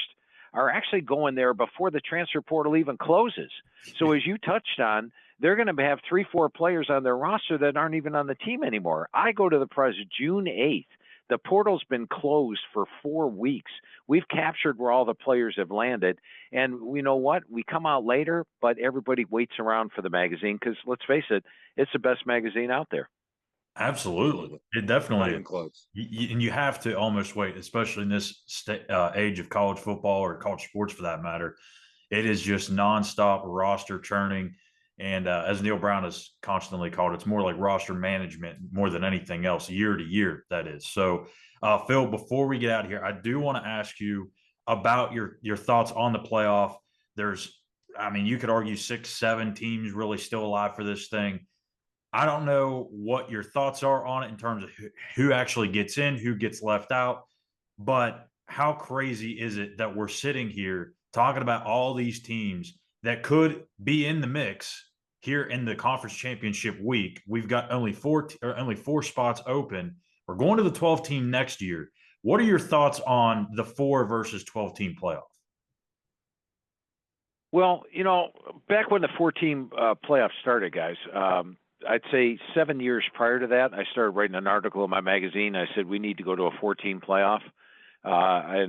are actually going there before the transfer portal even closes. So as you touched on, they're going to have 3-4 players on their roster that aren't even on the team anymore. I go to the press June 8th. The portal's been closed for 4 weeks. We've captured where all the players have landed. And you know what? We come out later, but everybody waits around for the magazine because, let's face it, it's the best magazine out there. Absolutely. It definitely not is. even close. And you have to almost wait, especially in this age of college football or college sports for that matter. It is just nonstop roster churning. And as Neil Brown has constantly called it, it's more like roster management more than anything else, year to year, that is. So, Phil, before we get out of here, I do want to ask you about your thoughts on the playoff. You could argue 6-7 teams really still alive for this thing. I don't know what your thoughts are on it in terms of who actually gets in, who gets left out, but how crazy is it that we're sitting here talking about all these teams that could be in the mix here in the conference championship week? We've got only four spots open. We're going to the 12 team next year. What are your thoughts on the 4 versus 12 team playoff? Well, back when the 4-team playoff started, guys, I'd say 7 years prior to that, I started writing an article in my magazine. I said we need to go to a 4-team playoff, I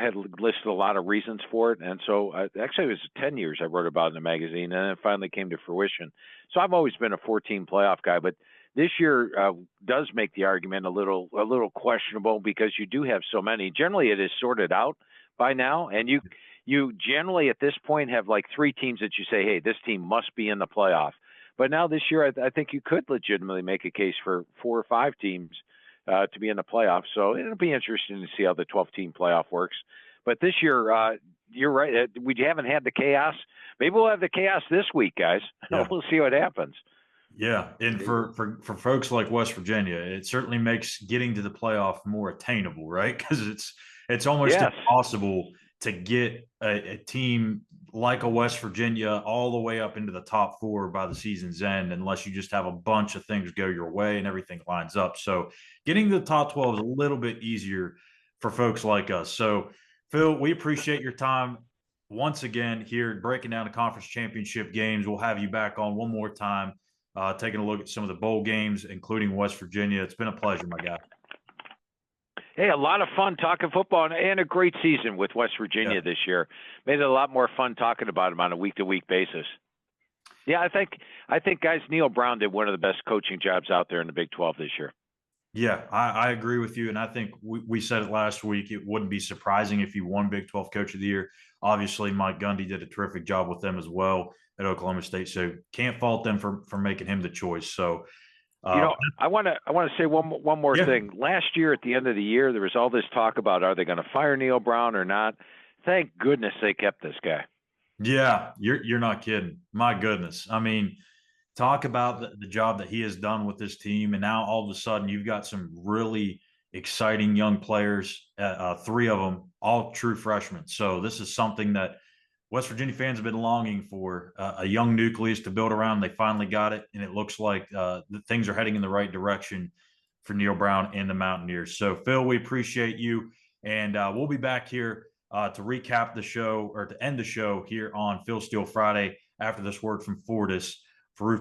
had listed a lot of reasons for it, and so actually it was 10 years I wrote about it in the magazine, and it finally came to fruition. So I've always been a 4-team playoff guy, but this year does make the argument a little questionable because you do have so many. Generally, it is sorted out by now, and you generally at this point have like 3 teams that you say, hey, this team must be in the playoff. But now this year, I think you could legitimately make a case for 4 or 5 teams to be in the playoffs. So it'll be interesting to see how the 12-team playoff works. But this year, you're right. We haven't had the chaos. Maybe we'll have the chaos this week, guys. Yeah. We'll see what happens. Yeah, and for folks like West Virginia, it certainly makes getting to the playoff more attainable, right? Because it's almost impossible to get a team like a West Virginia all the way up into the top 4 by the season's end, unless you just have a bunch of things go your way and everything lines up. So getting to the top 12 is a little bit easier for folks like us. So, Phil, we appreciate your time once again here breaking down the conference championship games. We'll have you back on one more time, taking a look at some of the bowl games, including West Virginia. It's been a pleasure, my guy. Hey, a lot of fun talking football and a great season with West Virginia this year. Made it a lot more fun talking about them on a week-to-week basis. Yeah, I think, guys, Neil Brown did one of the best coaching jobs out there in the Big 12 this year. Yeah, I agree with you, and I think we said it last week. It wouldn't be surprising if he won Big 12 Coach of the Year. Obviously, Mike Gundy did a terrific job with them as well. at Oklahoma State. So can't fault them for making him the choice. So, I want to say one more yeah. thing. Last year, at the end of the year, there was all this talk about are they going to fire Neil Brown or not. Thank goodness they kept this guy. Yeah, you're not kidding. My goodness. I mean, talk about the job that he has done with this team, and now all of a sudden you've got some really exciting young players. Three of them, all true freshmen. So this is something that West Virginia fans have been longing for, a young nucleus to build around. They finally got it, and it looks like things are heading in the right direction for Neil Brown and the Mountaineers. So, Phil, we appreciate you, and we'll be back here to recap the show or to end the show here on Phil Steele Friday after this word from Fortis. For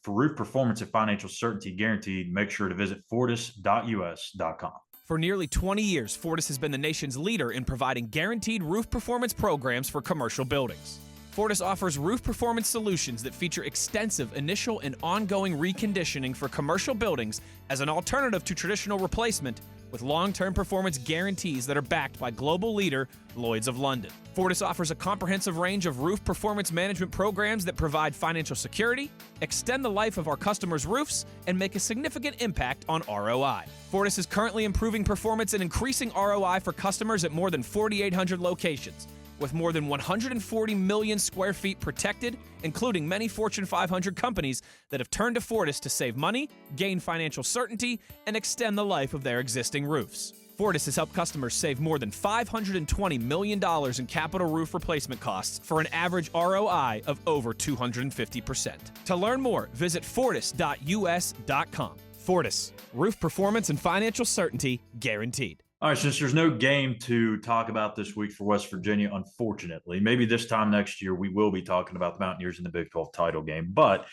roof performance and financial certainty guaranteed, make sure to visit fortis.us.com. For nearly 20 years, Fortis has been the nation's leader in providing guaranteed roof performance programs for commercial buildings. Fortis offers roof performance solutions that feature extensive initial and ongoing reconditioning for commercial buildings as an alternative to traditional replacement, with long-term performance guarantees that are backed by global leader Lloyd's of London. Fortis offers a comprehensive range of roof performance management programs that provide financial security, extend the life of our customers' roofs, and make a significant impact on ROI. Fortis is currently improving performance and increasing ROI for customers at more than 4,800 locations, with more than 140 million square feet protected, including many Fortune 500 companies that have turned to Fortis to save money, gain financial certainty, and extend the life of their existing roofs. Fortis has helped customers save more than $520 million in capital roof replacement costs for an average ROI of over 250%. To learn more, visit fortis.us.com. Fortis, roof performance and financial certainty guaranteed. All right, since there's no game to talk about this week for West Virginia, unfortunately, maybe this time next year we will be talking about the Mountaineers in the Big 12 title game. But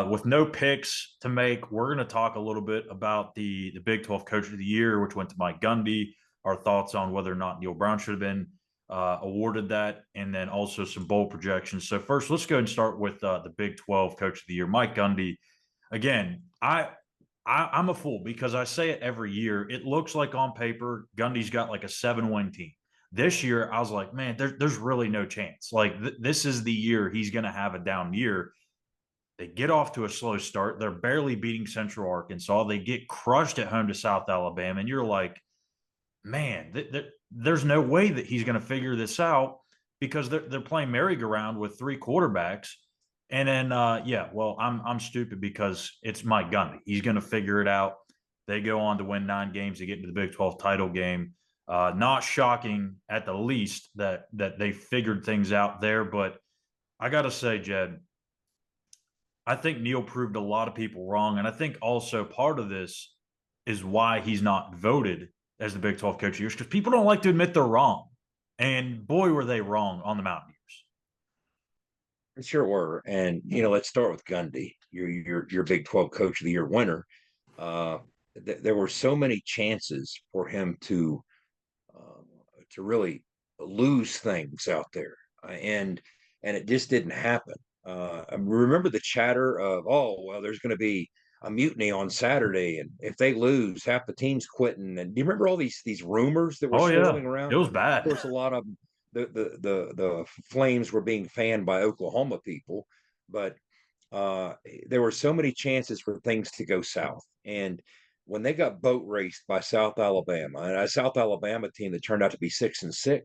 with no picks to make, we're going to talk a little bit about the Big 12 Coach of the Year, which went to Mike Gundy, our thoughts on whether or not Neil Brown should have been awarded that, and then also some bowl projections. So first, let's go and start with the Big 12 Coach of the Year, Mike Gundy. Again, I'm a fool because I say it every year. It looks like on paper, Gundy's got like a 7-win team. This year, I was like, man, there's really no chance. Like, this is the year he's going to have a down year. They get off to a slow start. They're barely beating Central Arkansas. They get crushed at home to South Alabama. And you're like, man, there's no way that he's going to figure this out because they're playing merry-go-round with three quarterbacks. And then, I'm stupid because it's Mike Gundy. He's going to figure it out. They go on to win 9 games to get into the Big 12 title game. Not shocking at the least that they figured things out there. But I got to say, Jed, I think Neil proved a lot of people wrong. And I think also part of this is why he's not voted as the Big 12 Coach of the Year, because people don't like to admit they're wrong. And boy, were they wrong on the Mountaineers. Sure were. And, let's start with Gundy, your Big 12 Coach of the Year winner. There were so many chances for him to really lose things out there. And it just didn't happen. I remember the chatter of, there's going to be a mutiny on Saturday, and if they lose, half the team's quitting. And do you remember all these rumors that were swirling around? It was bad. Of course, a lot of them, the flames were being fanned by Oklahoma people, but there were so many chances for things to go south. And when they got boat raced by South Alabama, and a South Alabama team that turned out to be 6-6.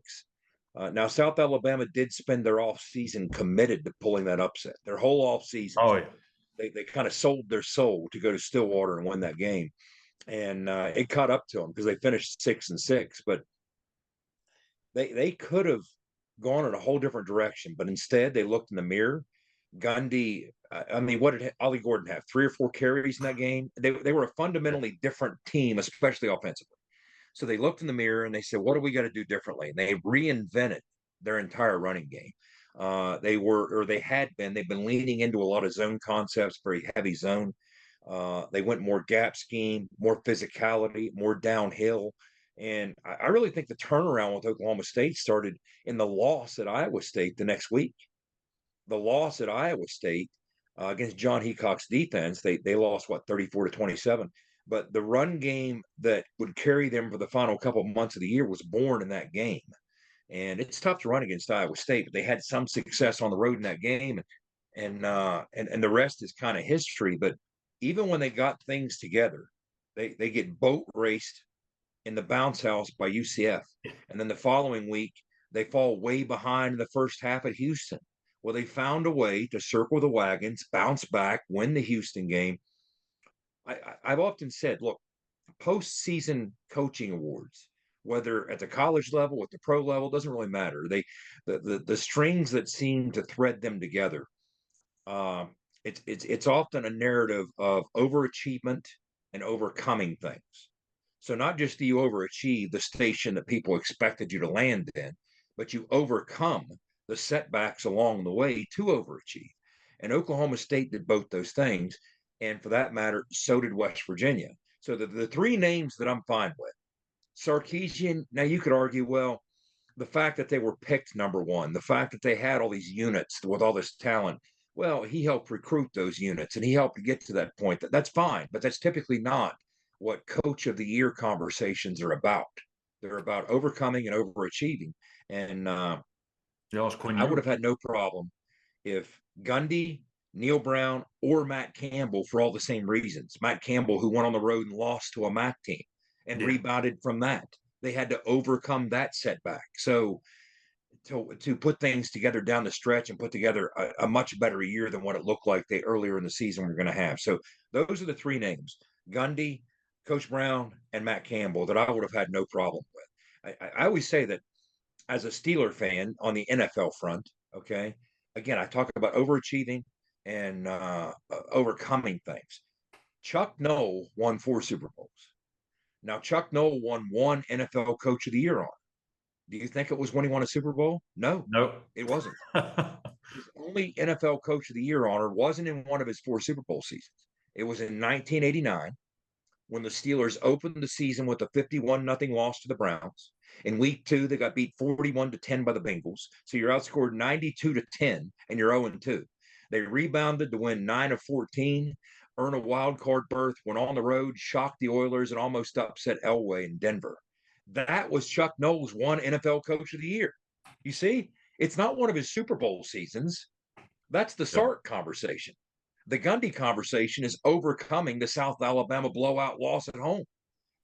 Now, South Alabama did spend their offseason committed to pulling that upset. Their whole offseason. Oh, yeah. They kind of sold their soul to go to Stillwater and win that game. And it caught up to them because they finished 6-6. But they could have gone in a whole different direction. But instead, they looked in the mirror. Gundy, what did Ollie Gordon have? 3 or 4 carries in that game? They were a fundamentally different team, especially offensively. So they looked in the mirror and they said, what do we got to do differently? And they reinvented their entire running game. They've been leaning into a lot of zone concepts, very heavy zone. They went more gap scheme, more physicality, more downhill. And I really think the turnaround with Oklahoma State started in the loss at Iowa State the next week. The loss at Iowa State against John Heacock's defense, they lost, 34-27. But the run game that would carry them for the final couple of months of the year was born in that game. and it's tough to run against Iowa State, but they had some success on the road in that game, and the rest is kind of history. But even when they got things together, they get boat raced in the bounce house by UCF, and then the following week they fall way behind in the first half at Houston. Well, they found a way to circle the wagons, bounce back, win the Houston game. I've often said, look, postseason coaching awards, whether at the college level, at the pro level, doesn't really matter. The strings that seem to thread them together. It's often a narrative of overachievement and overcoming things. So not just do you overachieve the station that people expected you to land in, but you overcome the setbacks along the way to overachieve. And Oklahoma State did both those things. And for that matter, so did West Virginia. So the three names that I'm fine with, Sarkisian, now you could argue, well, the fact that they were picked number one, the fact that they had all these units with all this talent, well, he helped recruit those units and he helped to get to that point. That's fine, but that's typically not what coach of the year conversations are about. They're about overcoming and overachieving. And I would have had no problem if Gundy, Neil Brown, or Matt Campbell, for all the same reasons. Matt Campbell, who went on the road and lost to a MAC team and rebounded from that. They had to overcome that setback. So to put things together down the stretch and put together a much better year than what it looked like they earlier in the season were going to have. So those are the three names: Gundy, Coach Brown, and Matt Campbell, that I would have had no problem with. I always say that as a Steeler fan on the NFL front, okay, again, I talk about overachieving and overcoming things. Chuck Noll won 4 Super Bowls. Now, Chuck Noll won 1 NFL Coach of the Year on. Do you think it was when he won a Super Bowl? No. Nope. It wasn't. His only NFL Coach of the Year honor wasn't in one of his 4 Super Bowl seasons. It was in 1989 when the Steelers opened the season with a 51-0 loss to the Browns. In week 2, they got beat 41-10 by the Bengals. So you're outscored 92-10, and you're 0-2. They rebounded to win 9 of 14, earn a wild card berth, went on the road, shocked the Oilers, and almost upset Elway in Denver. That was Chuck Noll's 1 NFL Coach of the Year. You see, it's not one of his Super Bowl seasons. That's the Sark conversation. The Gundy conversation is overcoming the South Alabama blowout loss at home.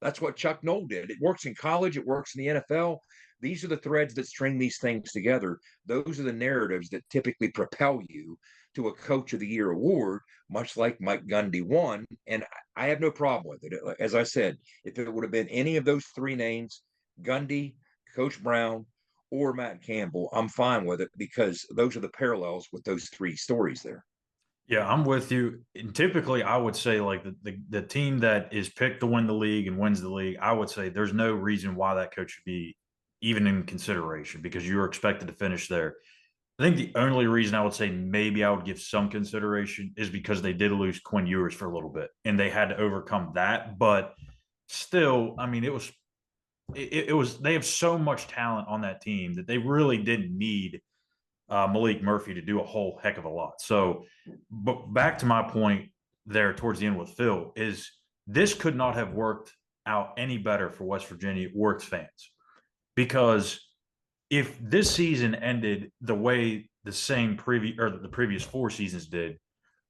That's what Chuck Noll did. It works in college. It works in the NFL. These are the threads that string these things together. Those are the narratives that typically propel you to a Coach of the Year award, much like Mike Gundy won. And I have no problem with it. As I said, if it would have been any of those three names, Gundy, Coach Brown, or Matt Campbell, I'm fine with it because those are the parallels with those three stories there. Yeah, I'm with you. And typically, I would say like the team that is picked to win the league and wins the league, I would say there's no reason why that coach should be even in consideration because you're expected to finish there. I think the only reason I would say maybe I would give some consideration is because they did lose Quinn Ewers for a little bit and they had to overcome that. But still, I mean, it was they have so much talent on that team that they really didn't need Malik Murphy to do a whole heck of a lot. So, but back to my point there towards the end with Phil is this could not have worked out any better for West Virginia or its fans because if this season ended the way the previous 4 seasons did,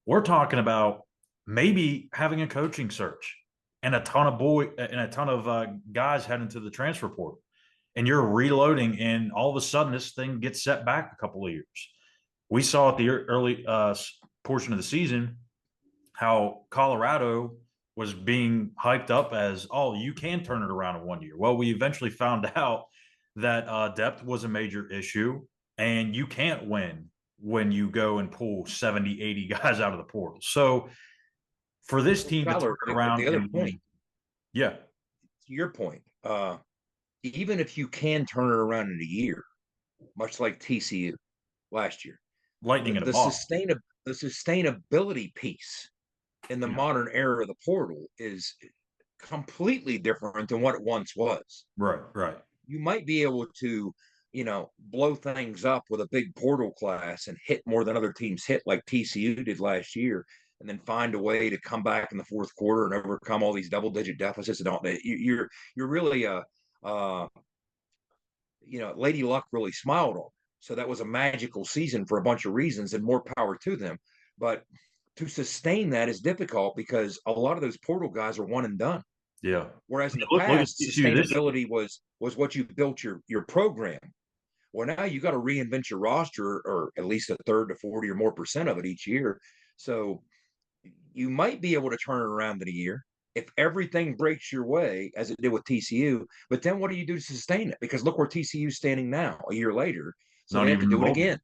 we're talking about maybe having a coaching search and a ton of guys heading to the transfer portal. And you're reloading, and all of a sudden this thing gets set back a couple of years. We saw at the early portion of the season how Colorado was being hyped up as, oh, you can turn it around in 1 year. Well, we eventually found out that depth was a major issue, and you can't win when you go and pull 70, 80 guys out of the portal. So for this team to turn it around, the other point, yeah, to your point, even if you can turn it around in a year, much like TCU last year, lightning in a bottle. The sustainability piece in the modern era of the portal is completely different than what it once was. Right. You might be able to, blow things up with a big portal class and hit more than other teams hit like TCU did last year, and then find a way to come back in the fourth quarter and overcome all these double-digit deficits and all that. You're really Lady Luck really smiled on. So that was a magical season for a bunch of reasons, and more power to them. But to sustain that is difficult because a lot of those portal guys are one and done. Yeah. Whereas in the Look at past, TCU this year. sustainability was what you built your program. Well, now you got to reinvent your roster, or at least a third to 40 or more percent of it each year. So you might be able to turn it around in a year if everything breaks your way as it did with TCU. But then what do you do to sustain it? Because look where TCU is standing now, a year later. So Not they have to even in the do it bowl game. again.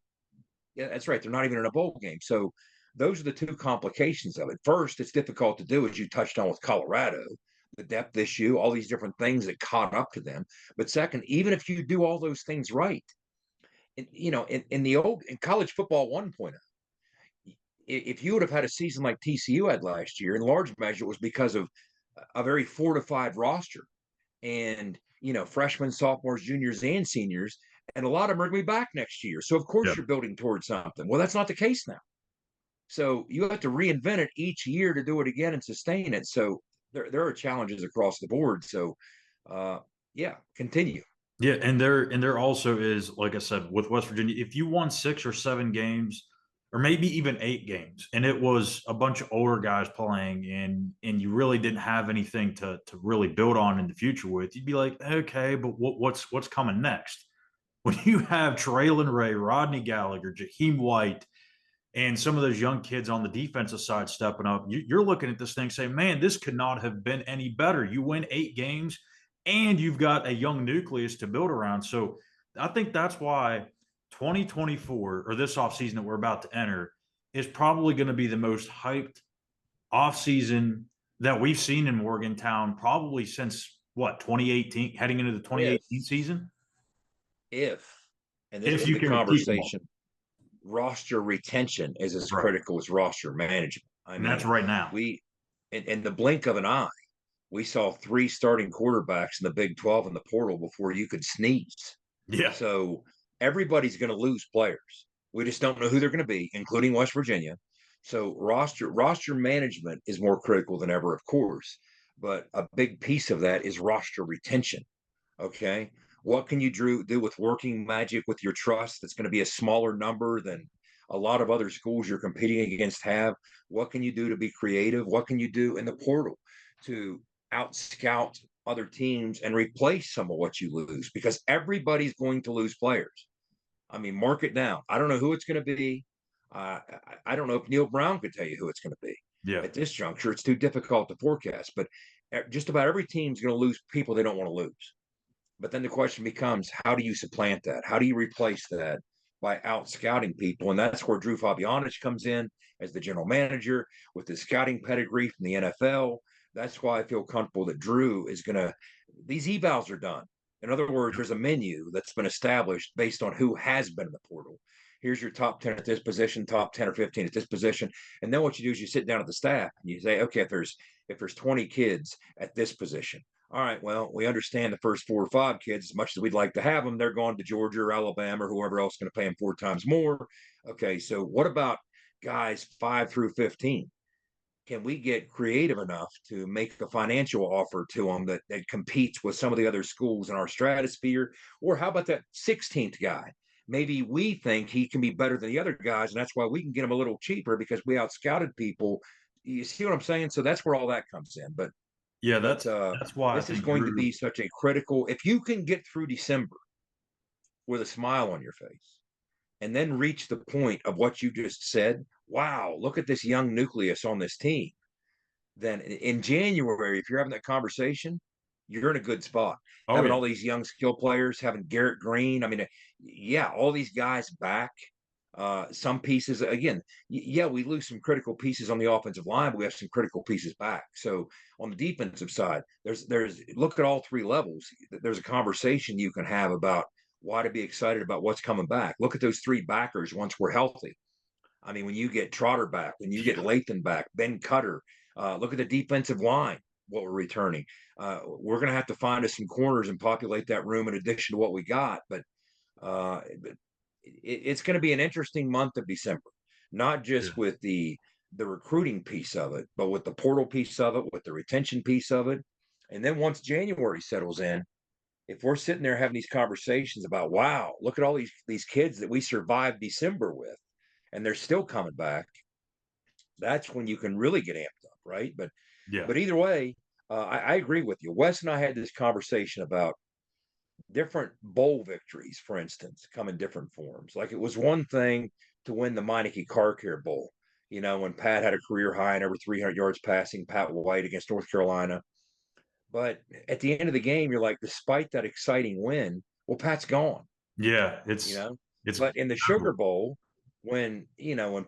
Yeah, that's right. They're not even in a bowl game. So those are the two complications of it. First, it's difficult to do, as you touched on with Colorado, the depth issue, all these different things that caught up to them. But second, even if you do all those things right, in college football 1.0, if you would have had a season like TCU had last year, in large measure, it was because of a very fortified roster and freshmen, sophomores, juniors, and seniors, and a lot of them are going to be back next year. So of course Yeah. you're building towards something. Well, that's not the case now. So you have to reinvent it each year to do it again and sustain it. So there are challenges across the board. So yeah, continue. Yeah, and there also is, like I said, with West Virginia, if you won 6 or 7 games, or maybe even 8 games, and it was a bunch of older guys playing, and you really didn't have anything to really build on in the future with, you'd be like, okay, but what's coming next? When you have Traylon Ray, Rodney Gallagher, Jaheim White, and some of those young kids on the defensive side stepping up, you're looking at this thing saying, man, this could not have been any better. You win 8 games and you've got a young nucleus to build around. So I think that's why 2024, or this offseason that we're about to enter, is probably going to be the most hyped offseason that we've seen in Morgantown probably since 2018, heading into the 2018 season. If and this If is you the can keep them all. conversation, roster retention is as Right. critical as roster management. I And mean, that's right now. we in the blink of an eye, we saw 3 starting quarterbacks in the Big 12 in the portal before you could sneeze. Yeah. So everybody's going to lose players. We just don't know who they're going to be, including West Virginia. So roster management is more critical than ever, of course. But a big piece of that is roster retention. Okay. What can you do with working magic with your trust? That's going to be a smaller number than a lot of other schools you're competing against have. What can you do to be creative? What can you do in the portal to out scout other teams and replace some of what you lose? Because everybody's going to lose players. I mean, mark it down. I don't know who it's going to be. I don't know if Neil Brown could tell you who it's going to be. Yeah. At this juncture, it's too difficult to forecast. But just about every team's going to lose people they don't want to lose. But then the question becomes, how do you supplant that? How do you replace that by out scouting people? And that's where Drew Fabianich comes in as the general manager with his scouting pedigree from the NFL. That's why I feel comfortable that Drew is going to, these evals are done. In other words, there's a menu that's been established based on who has been in the portal. Here's your top 10 at this position, top 10 or 15 at this position. And then what you do is you sit down at the staff and you say, okay, if there's 20 kids at this position, all right, well, we understand the first 4 or 5 kids, as much as we'd like to have them, they're going to Georgia or Alabama or whoever else is going to pay them 4 times more. Okay, so what about guys 5 through 15? Can we get creative enough to make a financial offer to them that competes with some of the other schools in our stratosphere? Or how about that 16th guy? Maybe we think he can be better than the other guys, and that's why we can get him a little cheaper because we out scouted people. You see what I'm saying? So that's where all that comes in. But Yeah, but that's why I this is think going to Drew. be such a critical. If you can get through December with a smile on your face, and then reach the point of what you just said, wow, look at this young nucleus on this team. Then in January, if you're having that conversation, you're in a good spot. Oh Having yeah. all these young skill players, having Garrett Green. I mean, yeah, all these guys back. Some pieces again, yeah, we lose some critical pieces on the offensive line, but we have some critical pieces back. So on the defensive side, there's look at all 3 levels. There's a conversation you can have about why to be excited about what's coming back. Look at those 3 backers once we're healthy. I mean, when you get Trotter back, when you get Lathan back, Ben Cutter, look at the defensive line, what we're returning. We're going to have to find us some corners and populate that room in addition to what we got. But it's going to be an interesting month of December, not just with the recruiting piece of it, but with the portal piece of it, with the retention piece of it. And then once January settles in, if we're sitting there having these conversations about, wow, look at all these kids that we survived December with, and they're still coming back, that's when you can really get amped up, right? Yeah. But either way, I agree with you. Wes and I had this conversation about different bowl victories, for instance, come in different forms. Like it was one thing to win the Meineke Car Care Bowl, when Pat had a career high and over 300 yards passing, Pat White against North Carolina. But at the end of the game, you're like, despite that exciting win, well, Pat's gone. Yeah. you know. It's But in the Sugar Bowl, when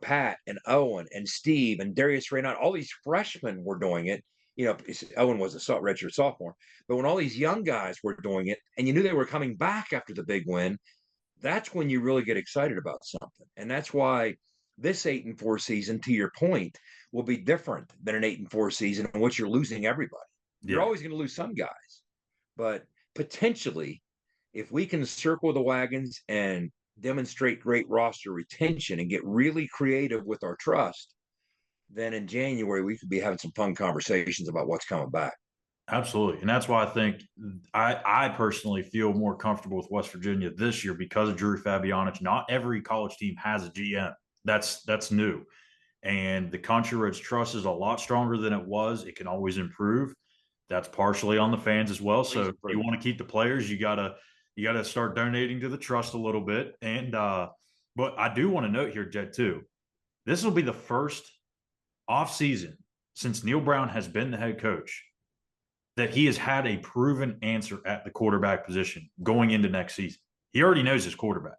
Pat and Owen and Steve and Darius Raynaud, all these freshmen were doing it. Owen was a redshirt sophomore, but when all these young guys were doing it, and you knew they were coming back after the big win, that's when you really get excited about something. And that's why this 8-4 season, to your point, will be different than an 8-4 season in which you're losing everybody. You're always going to lose some guys, but potentially, if we can circle the wagons and demonstrate great roster retention and get really creative with our trust, then in January we could be having some fun conversations about what's coming back. Absolutely. And that's why I think I personally feel more comfortable with West Virginia this year because of Drew Fabianich. Not every college team has a GM. That's new. And the Country Roads trust is a lot stronger than it was. It can always improve. That's partially on the fans as well. So if you want to keep the players, you gotta start donating to the trust a little bit. And but I do want to note here, Jed, too, this will be the first offseason since Neil Brown has been the head coach that he has had a proven answer at the quarterback position going into next season. He already knows his quarterback.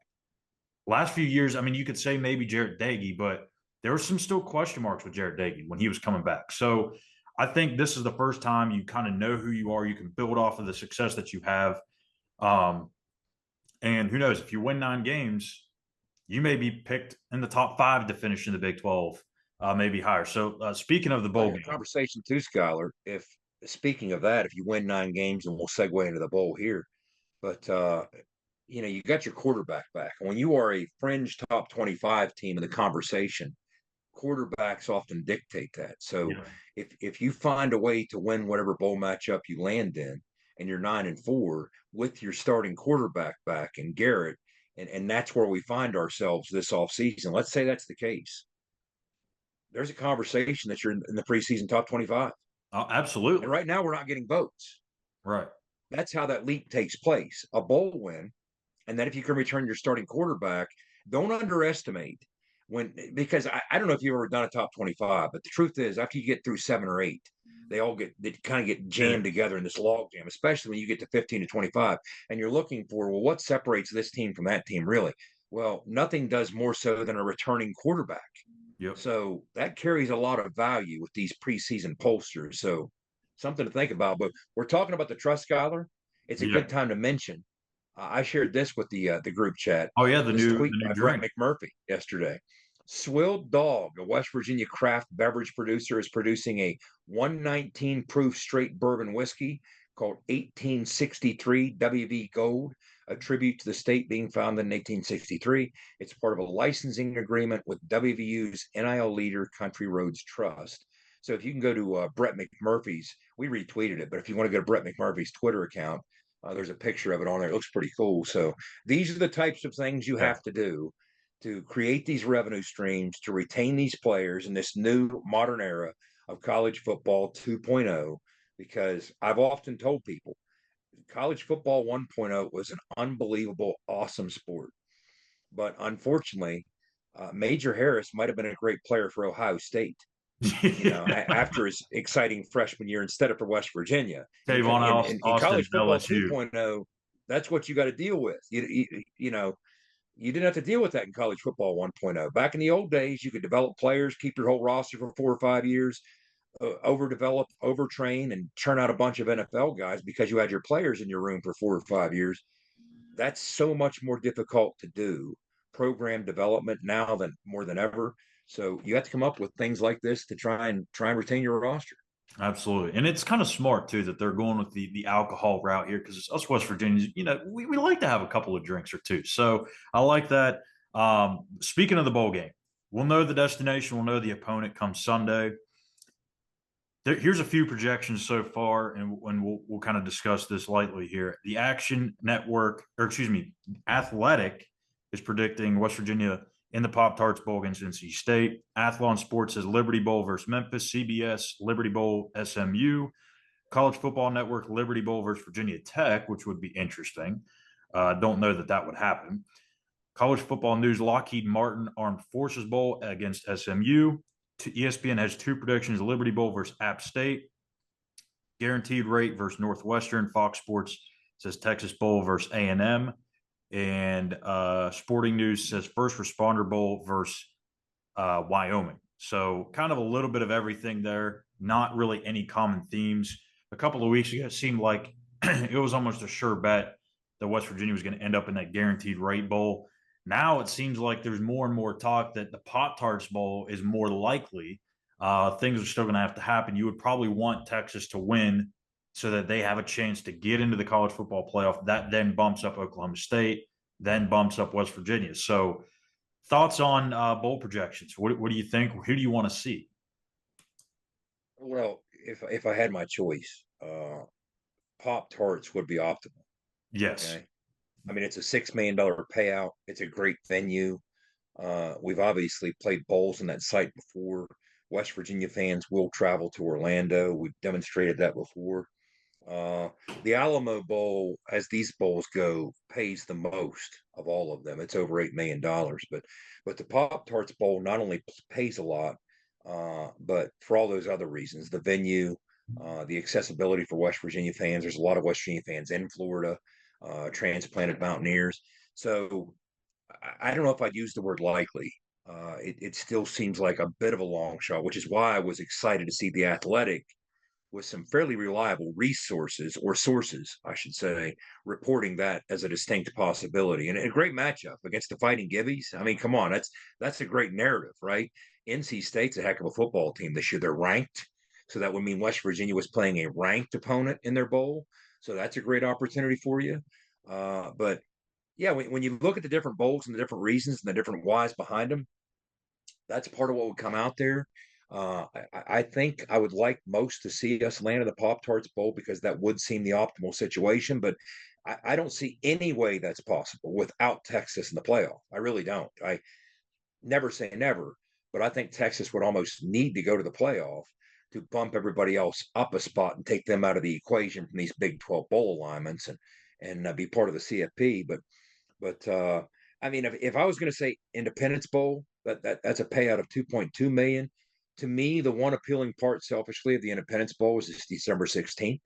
Last few years, I mean, you could say maybe Jarrett Dagey, but there were some still question marks with Jarrett Dagey when he was coming back. So I think this is the first time you kind of know who you are. You can build off of the success that you have. And who knows, if you win 9 games, you may be picked in the top 5 to finish in the Big 12, maybe higher. So speaking of the bowl game. Conversation too, Schuyler, speaking of that, if you win 9 games, and we'll segue into the bowl here, but you got your quarterback back. When you are a fringe top 25 team in the conversation, quarterbacks often dictate that. So if you find a way to win whatever bowl matchup you land in, and you're 9-4 with your starting quarterback back and Garrett, and that's where we find ourselves this offseason. Let's say that's the case. There's a conversation that you're in the preseason top 25. Oh, absolutely. And right now we're not getting votes. Right. That's how that leap takes place. A bowl win, and then if you can return your starting quarterback, don't underestimate because I don't know if you've ever done a top 25, but the truth is after you get through 7 or 8, they kind of get jammed together in this log jam, especially when you get to 15 to 25, and you're looking for, well, what separates this team from that team really? Well, nothing does more so than a returning quarterback. Yep. So that carries a lot of value with these preseason pollsters. So something to think about. But we're talking about the trust, Schuyler. It's a good time to mention. I shared this with the group chat. Oh yeah, the new tweet by Brett drink. McMurphy yesterday. Swilled Dog, a West Virginia craft beverage producer, is producing a 119 proof straight bourbon whiskey called 1863 WV Gold, a tribute to the state being founded in 1863. It's part of a licensing agreement with WVU's NIL leader, Country Roads Trust. So if you can go to Brett McMurphy's, we retweeted it, but if you want to go to Brett McMurphy's Twitter account, there's a picture of it on there. It looks pretty cool. So these are the types of things you have to do to create these revenue streams, to retain these players in this new modern era of college football 2.0, because I've often told people college football 1.0 was an unbelievable, awesome sport. But unfortunately, Major Harris might have been a great player for Ohio State, after his exciting freshman year instead of for West Virginia. In college football 2.0, that's what you got to deal with. You didn't have to deal with that in college football 1.0. Back in the old days, you could develop players, keep your whole roster for 4 or 5 years, overdevelop, overtrain, and churn out a bunch of NFL guys because you had your players in your room for 4 or 5 years. That's so much more difficult to do. Program development now than more than ever. So you have to come up with things like this to try and retain your roster. Absolutely. And it's kind of smart, too, that they're going with the alcohol route here because us West Virginians, we like to have a couple of drinks or two. So I like that. Speaking of the bowl game, we'll know the destination. We'll know the opponent come Sunday. Here's a few projections so far, and we'll kind of discuss this lightly here. The Action Network, or excuse me, Athletic is predicting West Virginia in the Pop-Tarts Bowl against NC State. Athlon Sports says Liberty Bowl versus Memphis. CBS, Liberty Bowl, SMU. College Football Network, Liberty Bowl versus Virginia Tech, which would be interesting. Don't know that would happen. College Football News, Lockheed Martin Armed Forces Bowl against SMU. ESPN has two predictions: Liberty Bowl versus App State, Guaranteed Rate versus Northwestern. Fox Sports says Texas Bowl versus A&M, and Sporting News says First Responder Bowl versus Wyoming. So kind of a little bit of everything there. Not really any common themes. A couple of weeks ago, it seemed like it was almost a sure bet that West Virginia was going to end up in that Guaranteed Rate Bowl. Now it seems like there's more and more talk that the Pop-Tarts Bowl is more likely. Things are still going to have to happen. You would probably want Texas to win so that they have a chance to get into the college football playoff. That then bumps up Oklahoma State, then bumps up West Virginia. So thoughts on bowl projections? What do you think? Who do you want to see? Well, if I had my choice, Pop-Tarts would be optimal. Yes. Okay. I mean, it's a $6 million payout. It's a great venue. We've obviously played bowls in that site before. West Virginia fans will travel to Orlando. We've demonstrated that before. The Alamo Bowl, as these bowls go, pays the most of all of them. It's over $8 million. But the Pop-Tarts Bowl not only pays a lot, but for all those other reasons, the venue, the accessibility for West Virginia fans. There's a lot of West Virginia fans in Florida, transplanted Mountaineers. So I don't know if I'd use the word likely. It still seems like a bit of a long shot, which is why I was excited to see the Athletic with some fairly reliable resources or sources, I should say, reporting that as a distinct possibility and a great matchup against the Fighting Gibbies. I mean, come on, that's a great narrative, right? NC State's a heck of a football team this year. They're ranked, so that would mean West Virginia was playing a ranked opponent in their bowl. So that's a great opportunity for you. But yeah, when you look at the different bowls and the different reasons and the different whys behind them, that's part of what would come out there. I think I would like most to see us land in the Pop-Tarts Bowl because that would seem the optimal situation. But I don't see any way that's possible without Texas in the playoff. I really don't. I never say never, but I think Texas would almost need to go to the playoff to bump everybody else up a spot and take them out of the equation from these Big 12 bowl alignments and be part of the CFP. But I mean, if I was going to say Independence Bowl, that's a payout of 2.2 million. To me, the one appealing part, selfishly, of the Independence Bowl is this December 16th.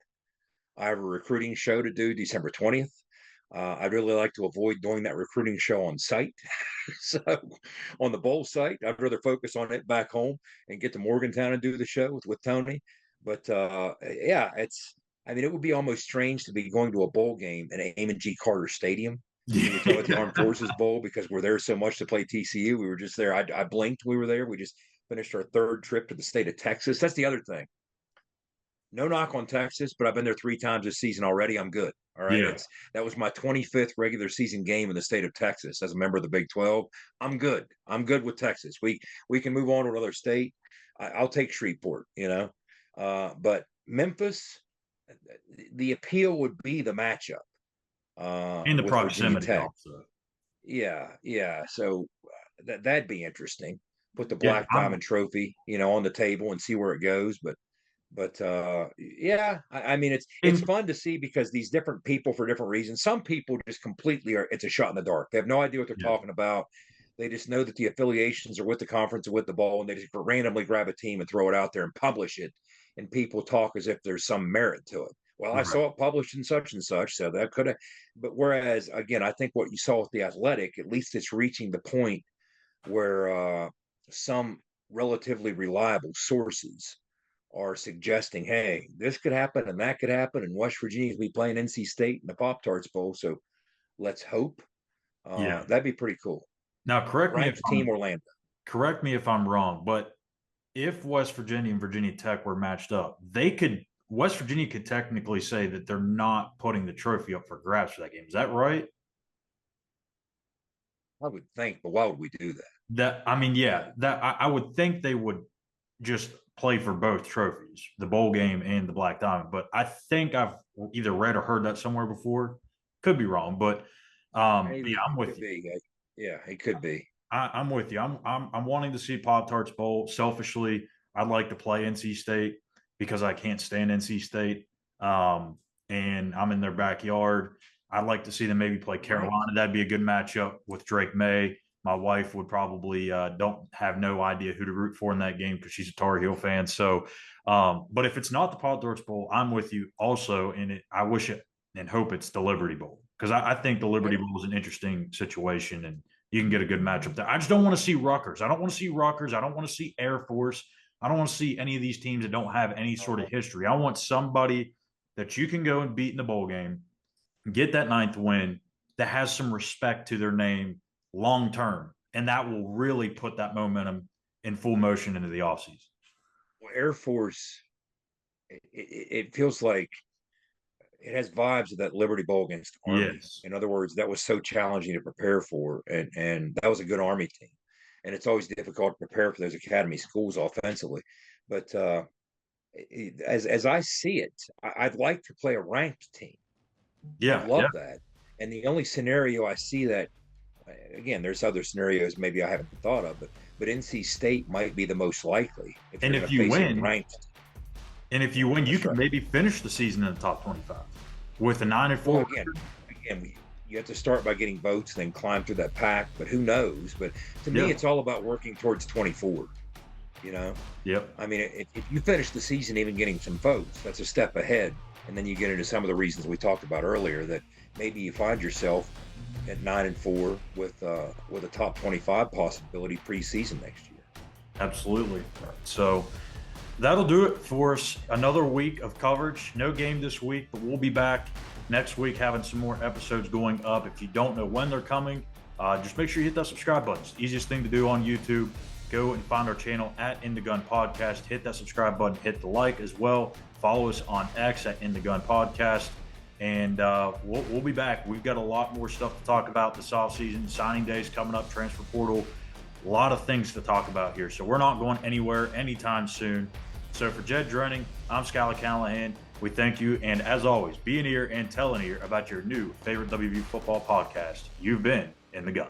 I have a recruiting show to do December 20th. I'd really like to avoid doing that recruiting show on site. So on the bowl site, I'd rather focus on it back home and get to Morgantown and do the show with Tony. But yeah, I mean, it would be almost strange to be going to a bowl game in Amon G. Carter Stadium. When you talk about the Armed Forces Bowl, because we're there so much to play TCU. We were just there. I blinked. We were there. We just finished our third trip to the state of Texas. That's the other thing. No knock on Texas, but I've been there 3 times this season already. I'm good. All right. Yeah. That was my 25th regular season game in the state of Texas as a member of the Big 12. I'm good. I'm good with Texas. We can move on to another state. I'll take Shreveport, but Memphis, the appeal would be the matchup. And the proximity also. Yeah. So that'd be interesting. Put the Black Diamond Trophy, on the table and see where it goes. But yeah, I mean, it's fun to see because these different people for different reasons. Some people just completely it's a shot in the dark. They have no idea what they're talking about. They just know that the affiliations are with the conference or with the bowl, and they just randomly grab a team and throw it out there and publish it. And people talk as if there's some merit to it. Well, I saw it published in such and such, so that could have. But whereas, again, I think what you saw with the Athletic, at least it's reaching the point where some relatively reliable sources are suggesting, hey, this could happen and that could happen, and West Virginia will be playing NC State in the Pop-Tarts Bowl, so let's hope. That'd be pretty cool. Now, correct me if I'm wrong, but if West Virginia and Virginia Tech were matched up, West Virginia could technically say that they're not putting the trophy up for grabs for that game. Is that right? I would think, but why would we do that? I would think they would just play for both trophies, the bowl game and the Black Diamond. But I think I've either read or heard that somewhere before. Could be wrong, but yeah, I'm with you. Yeah, it could be. I'm with you. I'm wanting to see Pop-Tarts Bowl. Selfishly, I'd like to play NC State because I can't stand NC State. And I'm in their backyard. I'd like to see them maybe play Carolina. That'd be a good matchup with Drake May. My wife would probably don't have no idea who to root for in that game because she's a Tar Heel fan. So, but if it's not the Pop-Tarts Bowl, I'm with you also. And I wish it and hope it's the Liberty Bowl because I think the Liberty Bowl is an interesting situation and you can get a good matchup there. I just don't want to see Rutgers. I don't want to see Rutgers. I don't want to see Air Force. I don't want to see any of these teams that don't have any sort of history. I want somebody that you can go and beat in the bowl game, get that 9th win, that has some respect to their name long term. And that will really put that momentum in full motion into the offseason. Well, Air Force, it feels like it has vibes of that Liberty Bowl against Army. Yes. In other words, that was so challenging to prepare for, and that was a good Army team. And it's always difficult to prepare for those academy schools offensively. But as I see it, I'd like to play a ranked team. Yeah, I love that. And the only scenario I see that, again, there's other scenarios maybe I haven't thought of, but NC State might be the most likely. If you win, you can maybe finish the season in the top 25 with a 9-4. Well, again, you have to start by getting votes, then climb through that pack. But who knows? But to me, it's all about working towards 24. You know. Yep. I mean, if you finish the season even getting some votes, that's a step ahead. And then you get into some of the reasons we talked about earlier that maybe you find yourself at 9-4 with a top 25 possibility preseason next year. Absolutely. So that'll do it for us. Another week of coverage. No game this week, but we'll be back next week having some more episodes going up. If you don't know when they're coming, just make sure you hit that subscribe button. It's the easiest thing to do on YouTube. Go and find our channel at In the Gun Podcast. Hit that subscribe button. Hit the like as well. Follow us on X at In the Gun Podcast. And we'll be back. We've got a lot more stuff to talk about this offseason. Signing days coming up, transfer portal. A lot of things to talk about here. So we're not going anywhere anytime soon. So for Jed Drenning, I'm Schuyler Callahan. We thank you. And as always, be an ear and tell an ear about your new favorite WVU football podcast. You've been In the Gun.